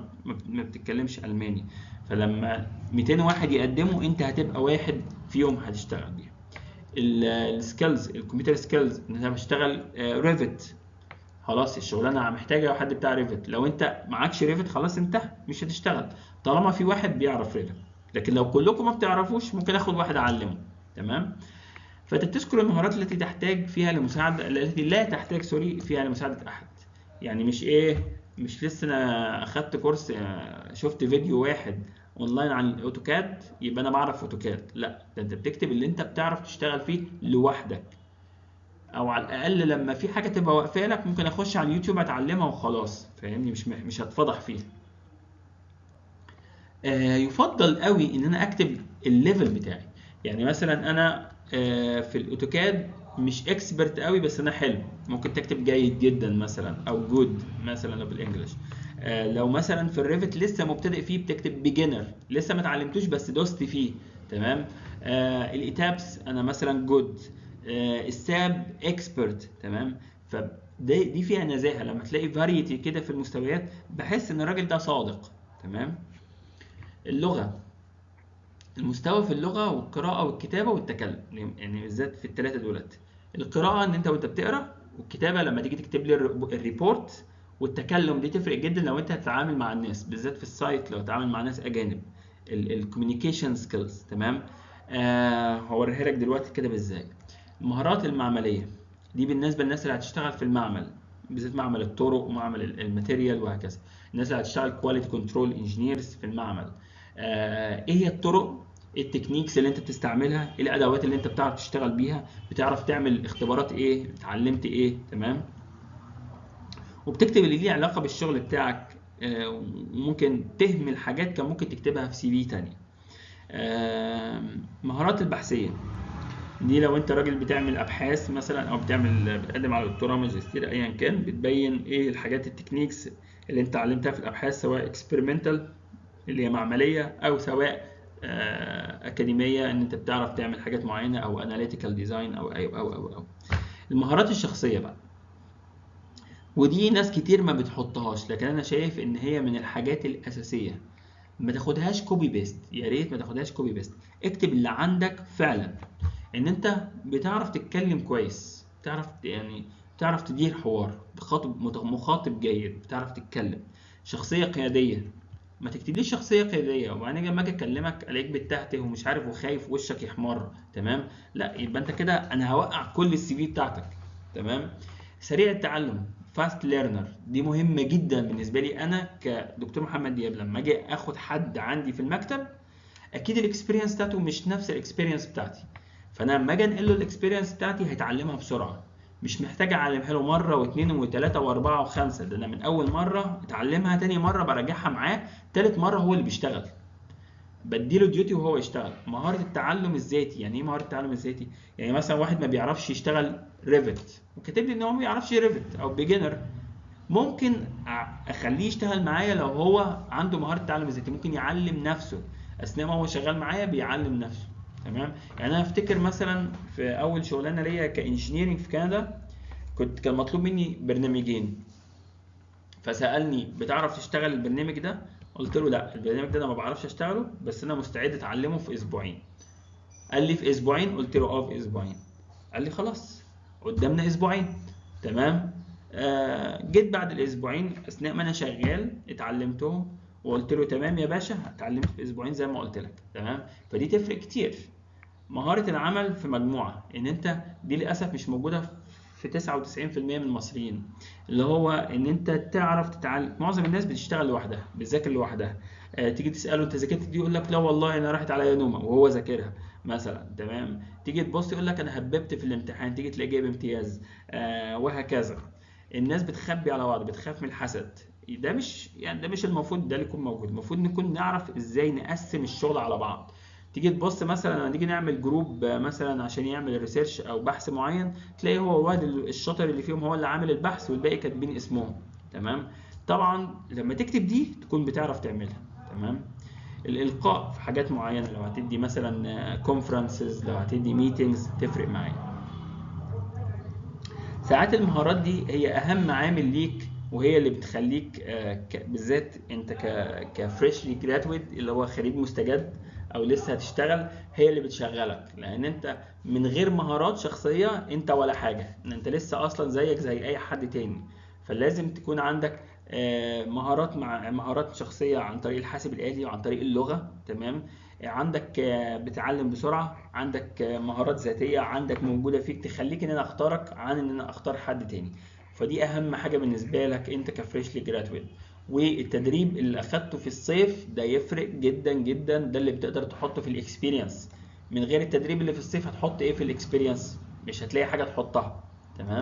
ما بتتكلمش الماني. فلما 200 واحد يقدموا، انت هتبقى واحد فيهم هتشتغل بيها. السكيلز، الكمبيوتر سكيلز، ان انا بشتغل ريفت، خلاص الشغلانه محتاجه حد بتاع ريفت. لو انت معكش ريفت خلاص انتهى، مش هتشتغل طالما في واحد بيعرف ريفت. لكن لو كلكم ما بتعرفوش، ممكن اخد واحد اعلمه. تمام. فانت بتذكر المهارات التي تحتاج فيها لمساعده، التي لا تحتاج فيها لمساعده احد. يعني مش لسه انا اخدت كورس، شفت فيديو واحد اونلاين عن الاوتوكاد يبقى انا بعرف اوتوكاد. لا، ده انت بتكتب اللي انت بتعرف تشتغل فيه لوحدك، او على الاقل لما في حاجه تبقى واقفه لك ممكن اخش على اليوتيوب اتعلمها وخلاص. فاهمني؟ مش هتفضح فيها. يفضل قوي ان انا اكتب الليفل بتاعي. يعني مثلا انا في الاوتوكاد مش اكسبرت قوي، بس انا حلو، ممكن تكتب جيد جدا مثلا، او جود مثلا لو بالانجلش. لو مثلا في الريفت لسه مبتدئ فيه، بتكتب بيجنر، لسه ما اتعلمتوش بس دوست فيه. تمام. الايتابس انا مثلا جود. الساب اكسبرت. تمام. دي فيها نزاهه، لما تلاقي فاريتي كده في المستويات بحس ان الراجل ده صادق. تمام. اللغة، المستوى في اللغة والقراءة والكتابة والتكلم، يعني بالذات في الثلاثة دولت. القراءة ان انت وانت بتقرا، والكتابة لما تيجي تكتب لي الريبورت، والتكلم دي تفرق جدا لو انت هتتعامل مع الناس، بالذات في السايت لو هتتعامل مع ناس اجانب. الكوميونيكيشن سكيلز. تمام. هوريها لك دلوقتي كده ازاي. المهارات المعملية دي بالنسبة للناس اللي هتشتغل في المعمل، بالذات معمل الطرق ومعمل الماتيريال وهكذا. الناس اللي هتشتغل كواليتي كنترول انجينيرز في المعمل. ايه هي الطرق، ايه التكنيكس اللي انت بتستعملها، ايه الادوات اللي انت بتعرف تشتغل بيها، بتعرف تعمل اختبارات ايه، اتعلمت ايه. تمام. وبتكتب اللي ليه علاقه بالشغل بتاعك، وممكن تهمل حاجات كان ممكن تكتبها في سي في تانية. مهارات البحثيه دي لو انت راجل بتعمل ابحاث مثلا، او بتقدم على دكتوراه ماجستير ايا كان، بتبين ايه الحاجات التكنيكس اللي انت علمتها في الابحاث، سواء اكسبيرمنتال اللي هي معمليه، او سواء اكاديميه ان انت بتعرف تعمل حاجات معينه، او اناليتيكال ديزاين، او المهارات الشخصيه بقى. ودي ناس كتير ما بتحطهاش، لكن انا شايف ان هي من الحاجات الاساسيه. ما تاخدهاش كوبي بيست، يا ريت ما تاخدهاش كوبي بيست. اكتب اللي عندك فعلا، ان انت بتعرف تتكلم كويس، بتعرف تدير حوار، مخاطب جيد، بتعرف تتكلم، شخصية قيادية. ما تكتبليش شخصية قيادية وبعدين لما اجي اكلمك الاقيك بتهته ومش عارف وخايف وشك يحمر، تمام؟ لا، يبقى انت كده انا هوقع كل السي في بتاعتك. تمام. سريع التعلم، فاست ليرنر، دي مهمة جدا بالنسبة لي انا كدكتور محمد دياب. لما اجي اخد حد عندي في المكتب، اكيد الاكسبيرينس بتاعته مش نفس الاكسبيرينس بتاعتي، فانا لما اجي انقل له الاكسبيرينس بتاعتي هيتعلمها بسرعه. مش محتاج اعلمها له مره واثنين وثلاثه واربعه وخمسه، ده انا من اول مره اتعلمها، تاني مره براجعها معاه، تالت مره هو اللي بيشتغل، بديله ديوتي وهو يشتغل. مهاره التعلم الذاتي، يعني ايه مهاره التعلم الذاتي؟ يعني مثلا واحد ما بيعرفش يشتغل ريفت وكاتب لي ان هو ما بيعرفش ريفت او بيجنر، ممكن اخليه يشتغل معايا لو هو عنده مهاره التعلم الذاتي، ممكن يعلم نفسه اثناء ما هو شغال معايا، بيعلم نفسه. تمام. يعني انا افتكر مثلا في اول شغلانه ليا كانجينيرنج في كندا، كان مطلوب مني برنامجين، فسالني بتعرف تشتغل البرنامج ده؟ قلت له لا، البرنامج ده انا ما بعرفش اشتغله، بس انا مستعد اتعلمه في اسبوعين. قال لي في اسبوعين؟ قلت له اه في اسبوعين. قال لي خلاص، قدامنا اسبوعين. تمام. جيت بعد الاسبوعين اثناء ما انا شغال اتعلمتهم، وقلت له تمام يا باشا، اتعلمت في اسبوعين زي ما قلت لك. تمام. فدي تفرق كتير. مهارة العمل في مجموعة، ان انت دي للاسف مش موجودة في 99% من المصريين، اللي هو ان انت تعرف تتعلم. معظم الناس بتشتغل لوحدها، بتذاكر لوحدها. تيجي تساله انت ذاكرت دي، يقول لك لا والله انا راحت عليا نومه وهو ذاكرها مثلا. تمام. تيجي تبص يقول لك انا هببت في الامتحان، تيجي تلاقي جايب امتياز. وهكذا. الناس بتخبي على بعض، بتخاف من الحسد. ده مش المفروض ده اللي يكون موجود. المفروض نكون نعرف ازاي نقسم الشغل على بعض. تيجي تبص مثلا لما نيجي نعمل جروب مثلا عشان يعمل ريسيرش او بحث معين، تلاقي هو الواد الشاطر اللي فيهم هو اللي عامل البحث والباقي كاتبين اسمهم. تمام. طبعا لما تكتب دي تكون بتعرف تعملها. تمام. الالقاء في حاجات معينه، لو هتدي مثلا كونفرنسز، لو هتدي ميتينجز، تفرق معايا. ساعات المهارات دي هي اهم عامل ليك، وهي اللي بتخليك بالذات انت كفريشلي جرادويت اللي هو خريج مستجد او لسه هتشتغل، هي اللي بتشغلك. لان انت من غير مهارات شخصية انت ولا حاجة، ان انت لسه اصلا زيك زي اي حد تاني. فلازم تكون عندك مهارات شخصية عن طريق الحاسب الآلي وعن طريق اللغة. تمام. عندك بتعلم بسرعة، عندك مهارات ذاتية عندك موجودة فيك تخليك ان انا اختارك عن ان انا اختار حد تاني. فدي اهم حاجة بالنسبة لك انت كفريشلي جراتويت. والتدريب اللي اخدته في الصيف ده يفرق جدا جدا، ده اللي بتقدر تحطه في الاكسبيرينس. من غير التدريب اللي في الصيف هتحط ايه في الاكسبيرينس؟ مش هتلاقي حاجة تحطها. تمام.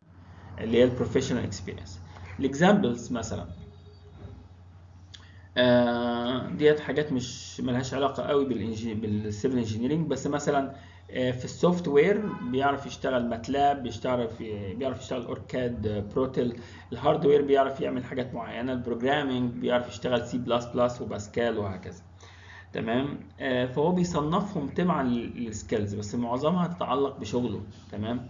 اللي هي البروفيشنال اكسبيرينس. الاكزامبلز مثلا، ديت حاجات مش ملهاش علاقة قوي بالسيفل انجينيرنج، بس مثلا في السوفت وير بيعرف يشتغل ماتلاب، بيعرف يشتغل اوركاد، بروتل. الهاردوير بيعرف يعمل حاجات معينة. البروجرامينج بيعرف يشتغل سي بلس بلس وباسكال وهكذا. تمام. فهو بيصنفهم تبعا للسكيلز، بس معظمها تتعلق بشغله. تمام.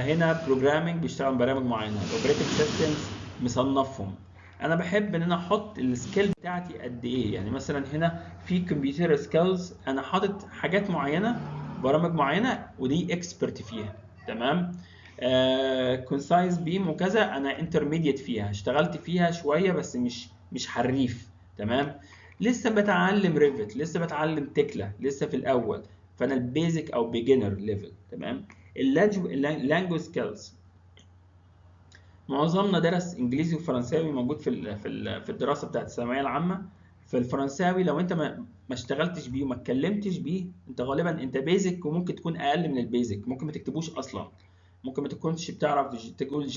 هنا بروجرامينج بيشتغل برامج معينة. الاوبريتنج سيستمز مصنفهم. انا بحب ان انا احط السكيل بتاعتي قد ايه. يعني مثلا هنا في كمبيوتر سكيلز انا حاطط حاجات معينه، برامج معينه ودي اكسبرت فيها. تمام. كونسايز بيم وكذا انا انترميديت فيها، اشتغلت فيها شويه بس مش حريف. تمام. لسه بتعلم ريفت، لسه بتعلم تكلا، لسه في الاول، فانا البيزك او بيجنر ليفل. تمام. اللانجوج سكيلز، معظمنا درس انجليزي وفرنساوي، موجود في الدراسه بتاعت الثانويه العامه. فالفرنساوي لو انت ما اشتغلتش بيه وما اتكلمتش بيه، انت غالبا انت بيزك، وممكن تكون اقل من البيزك، ممكن ما تكتبوش اصلا. ممكن ما تكونش بتعرف تقول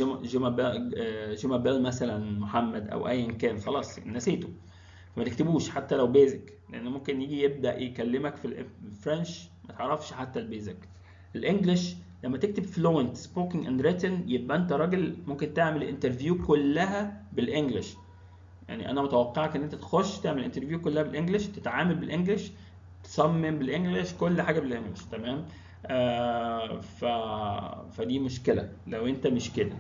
جمابيل مثلا محمد او ايا كان، خلاص نسيته. فما تكتبوش حتى لو بيزك، لان ممكن يجي يبدا يكلمك في الفرنش ما تعرفش حتى البيزك. الانجليش لما تكتب فلوينت سبوكن اند ريتن يبقى انت راجل ممكن تعمل الانترفيو كلها بالانجليش. يعني انا متوقعك ان انت تخش تعمل الانترفيو كلها بالانجليش، تتعامل بالانجليش، تصمم بالانجليش، كل حاجه بالانجليش، تمام. ف... فدي مشكله لو انت مش كده.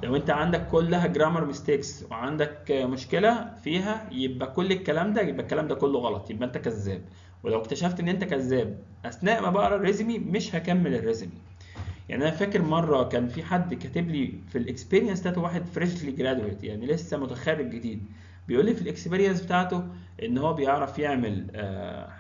لو انت عندك كلها جرامر ميستيكس وعندك مشكله فيها، يبقى كل الكلام ده، يبقى الكلام ده كله غلط، يبقى انت كذاب. ولو اكتشفت ان انت كذاب اثناء ما بقرا الريزمي، مش هكمل الريزمي. يعني انا فاكر مره كان في حد كاتب لي في الاكسبيرينس بتاعته، واحد فريشلي جرادويت يعني لسه متخرج جديد، بيقول لي في الاكسبيرينس بتاعته ان هو بيعرف يعمل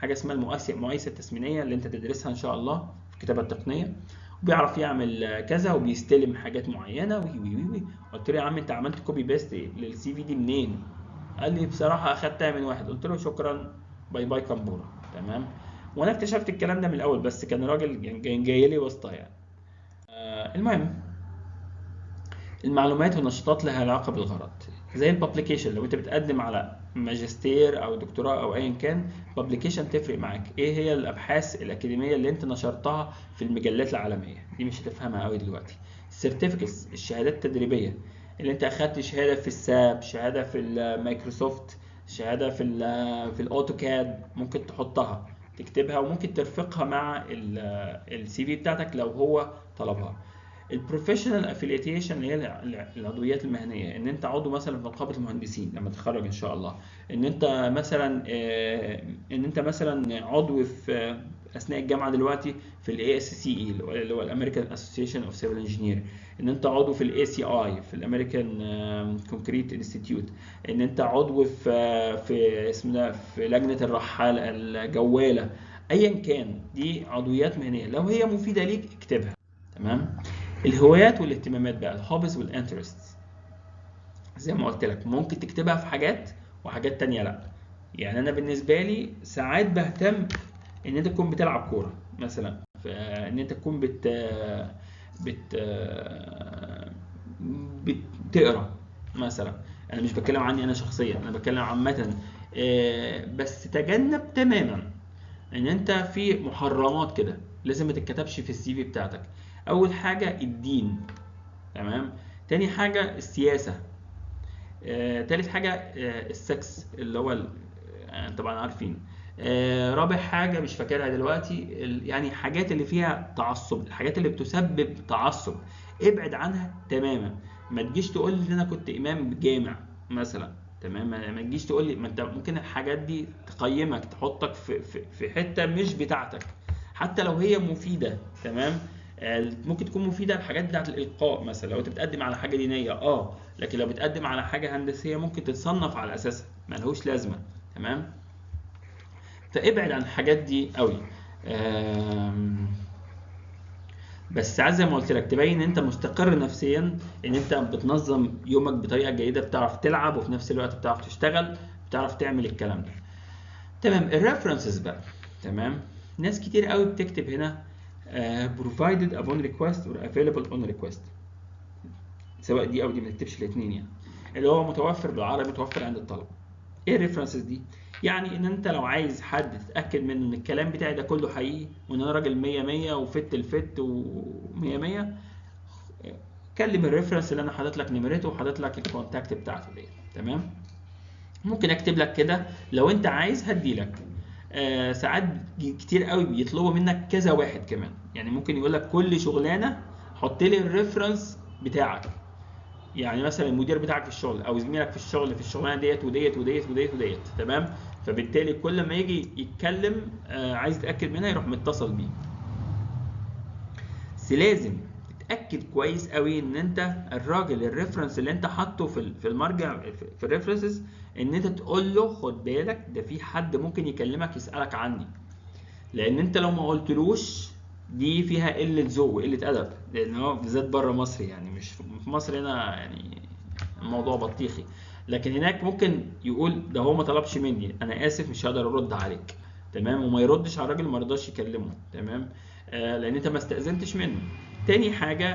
حاجه اسمها المقايسه التسمينيه اللي انت تدرسها ان شاء الله في الكتابه التقنيه، وبيعرف يعمل كذا، وبيستلم حاجات معينه وي وي وي وي. قلت له يا عم انت عملت كوبي بيست للسي في دي منين؟ قال لي بصراحه اخدتها من واحد. قلت له شكرا، باي باي كمبوره، تمام. وانا اكتشفت الكلام ده من الاول، بس كان راجل جاي لي واسطه يعني. المهم، المعلومات والنشاطات لها علاقة بالغرض، زي البابليكيشن. لو انت بتقدم على ماجستير او دكتوراه او ايا كان، بابليكيشن تفرق معاك. ايه هي الابحاث الاكاديمية اللي انت نشرتها في المجلات العالمية؟ دي مش هتفهمها قوي دلوقتي. السيرتيفيكتس، الشهادات التدريبية، اللي انت اخدت شهادة في الساب، شهادة في المايكروسوفت، شهادة في الاوتوكاد، ممكن تحطها تكتبها، وممكن ترفقها مع السي في بتاعتك لو هو طلبها. البروفيشنال افيليتيشن اللي هي العضويات المهنيه، ان انت عضو مثلا في نقابه المهندسين لما تتخرج ان شاء الله، ان انت مثلا عضو في اثناء الجامعه دلوقتي في الاي اس سي اي اللي هو الامريكان اسوسيشن اوف سيفل انجينير، ان انت عضو في الاي سي اي في الامريكان كونكريت انستيتيوت، ان انت عضو في اسمه في لجنه الرحاله الجواله، ايا كان. دي عضويات مهنيه، لو هي مفيده ليك اكتبها، تمام. الهوايات والاهتمامات بقى، الهوبز والانترستس، زي ما قلت لك ممكن تكتبها في حاجات وحاجات تانية لا. يعني انا بالنسبه لي ساعات بهتم ان انت تكون بتلعب كوره مثلا، ان انت تكون بت بتقرا مثلا. انا مش بتكلم عني انا شخصيا، انا بتكلم عامه. بس تجنب تماما ان انت في محرمات كده لازم ما تتكتبش في السي في بتاعتك. اول حاجه الدين، تمام. تاني حاجة السياسة. تالت حاجة السكس اللي هو طبعا عارفين. رابع حاجة مش فاكرها دلوقتي، يعني حاجات اللي فيها تعصب، الحاجات اللي بتسبب تعصب ابعد عنها تماما. ما تجيش تقول لي ان انا كنت امام جامع مثلا، تمام. ما تجيش تقول لي، ما انت ممكن الحاجات دي تقيمك، تحطك في حتة مش بتاعتك، حتى لو هي مفيدة، تمام. ممكن تكون مفيده الحاجات بتاعت الالقاء مثلا لو انت بتقدم على حاجه دينيه، لكن لو بتقدم على حاجه هندسيه ممكن تتصنف على اساسها، ملهوش لازمه، تمام. فابعد عن الحاجات دي قوي. بس ساعات زي ما قلت لك تبين ان انت مستقر نفسيا، ان انت بتنظم يومك بطريقه جيده، بتعرف تلعب وفي نفس الوقت بتعرف تشتغل، بتعرف تعمل الكلام ده، تمام. الريفرنسز بقى، تمام. ناس كتير قوي بتكتب هنا provided upon request or available on request، سواء دي او دي، ما تكتبش الاثنين يعني. اللي هو متوفر بالعربي، متوفر عند الطلبه. ايه الريفرنسز دي؟ يعني ان انت لو عايز حد تتاكد منه ان الكلام بتاعي ده كله حقيقي، وان انا راجل 100 100 وفت الفت و100 100، كلم الريفرنس اللي انا حاطط لك نمرته وحاطط لك الكونتاكت بتاعته دي، تمام. ممكن اكتب لك كده لو انت عايز هدي لك. ساعات كتير قوي بيطلبوا منك كذا واحد كمان، يعني ممكن يقول لك كل شغلانه حط لي الريفرنس بتاعك. يعني مثلا المدير بتاعك في الشغل او زميلك في الشغل في الشغلانه ديت وديت وديت وديت وديت، تمام. فبالتالي كل ما يجي يتكلم عايز يتاكد منها يروح متصل بيه. بس لازم تتاكد كويس قوي ان انت الراجل الريفرنس اللي انت حاطه في المرجع في الريفرنسز، ان انت تقول له خد بالك ده في حد ممكن يكلمك يسالك عني. لان انت لو ما قلتلوش دي فيها قله ذوق وقله ادب، لان هو بالذات بره مصر، يعني مش في مصر هنا يعني الموضوع بطيخي، لكن هناك ممكن يقول ده هو ما طلبش مني، انا اسف مش هقدر ارد عليك، تمام. وما يردش على الراجل، ما رضاش يكلمه، تمام. لان انت ما استاذنتش منه. تاني حاجة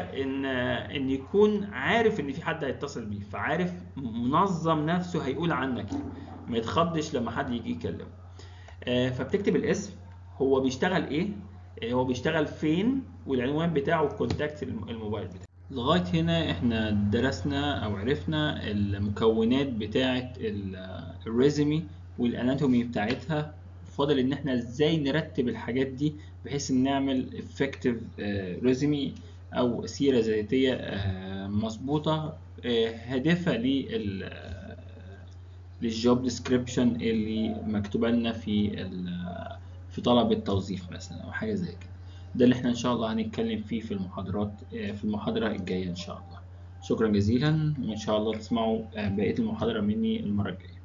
إن يكون عارف إن في حد هيتصل بيه، فعارف منظم نفسه هيقول عنك إيه، ما يتخضش لما حد يجي يكلمه. فبتكتب الاسم، هو بيشتغل إيه، هو بيشتغل فين، والعنوان بتاعه والكونتاكت الموبايل بتاعه. لغاية هنا إحنا درسنا أو عرفنا المكونات بتاعة الريزومي والأناتومي بتاعتها. فاضل إن إحنا إزاي نرتب الحاجات دي بحيث إن نعمل effective ريزومي أو سيرة ذاتية مظبوطة، هادفة للجوب ديسكريبشن اللي مكتوبة لنا في طلب التوظيف مثلا أو حاجة زي كده. ده اللي احنا إن شاء الله هنتكلم فيه في في المحاضرة الجاية إن شاء الله. شكرا جزيلا، وإن شاء الله تسمعوا بقية المحاضرة مني المرة الجاية.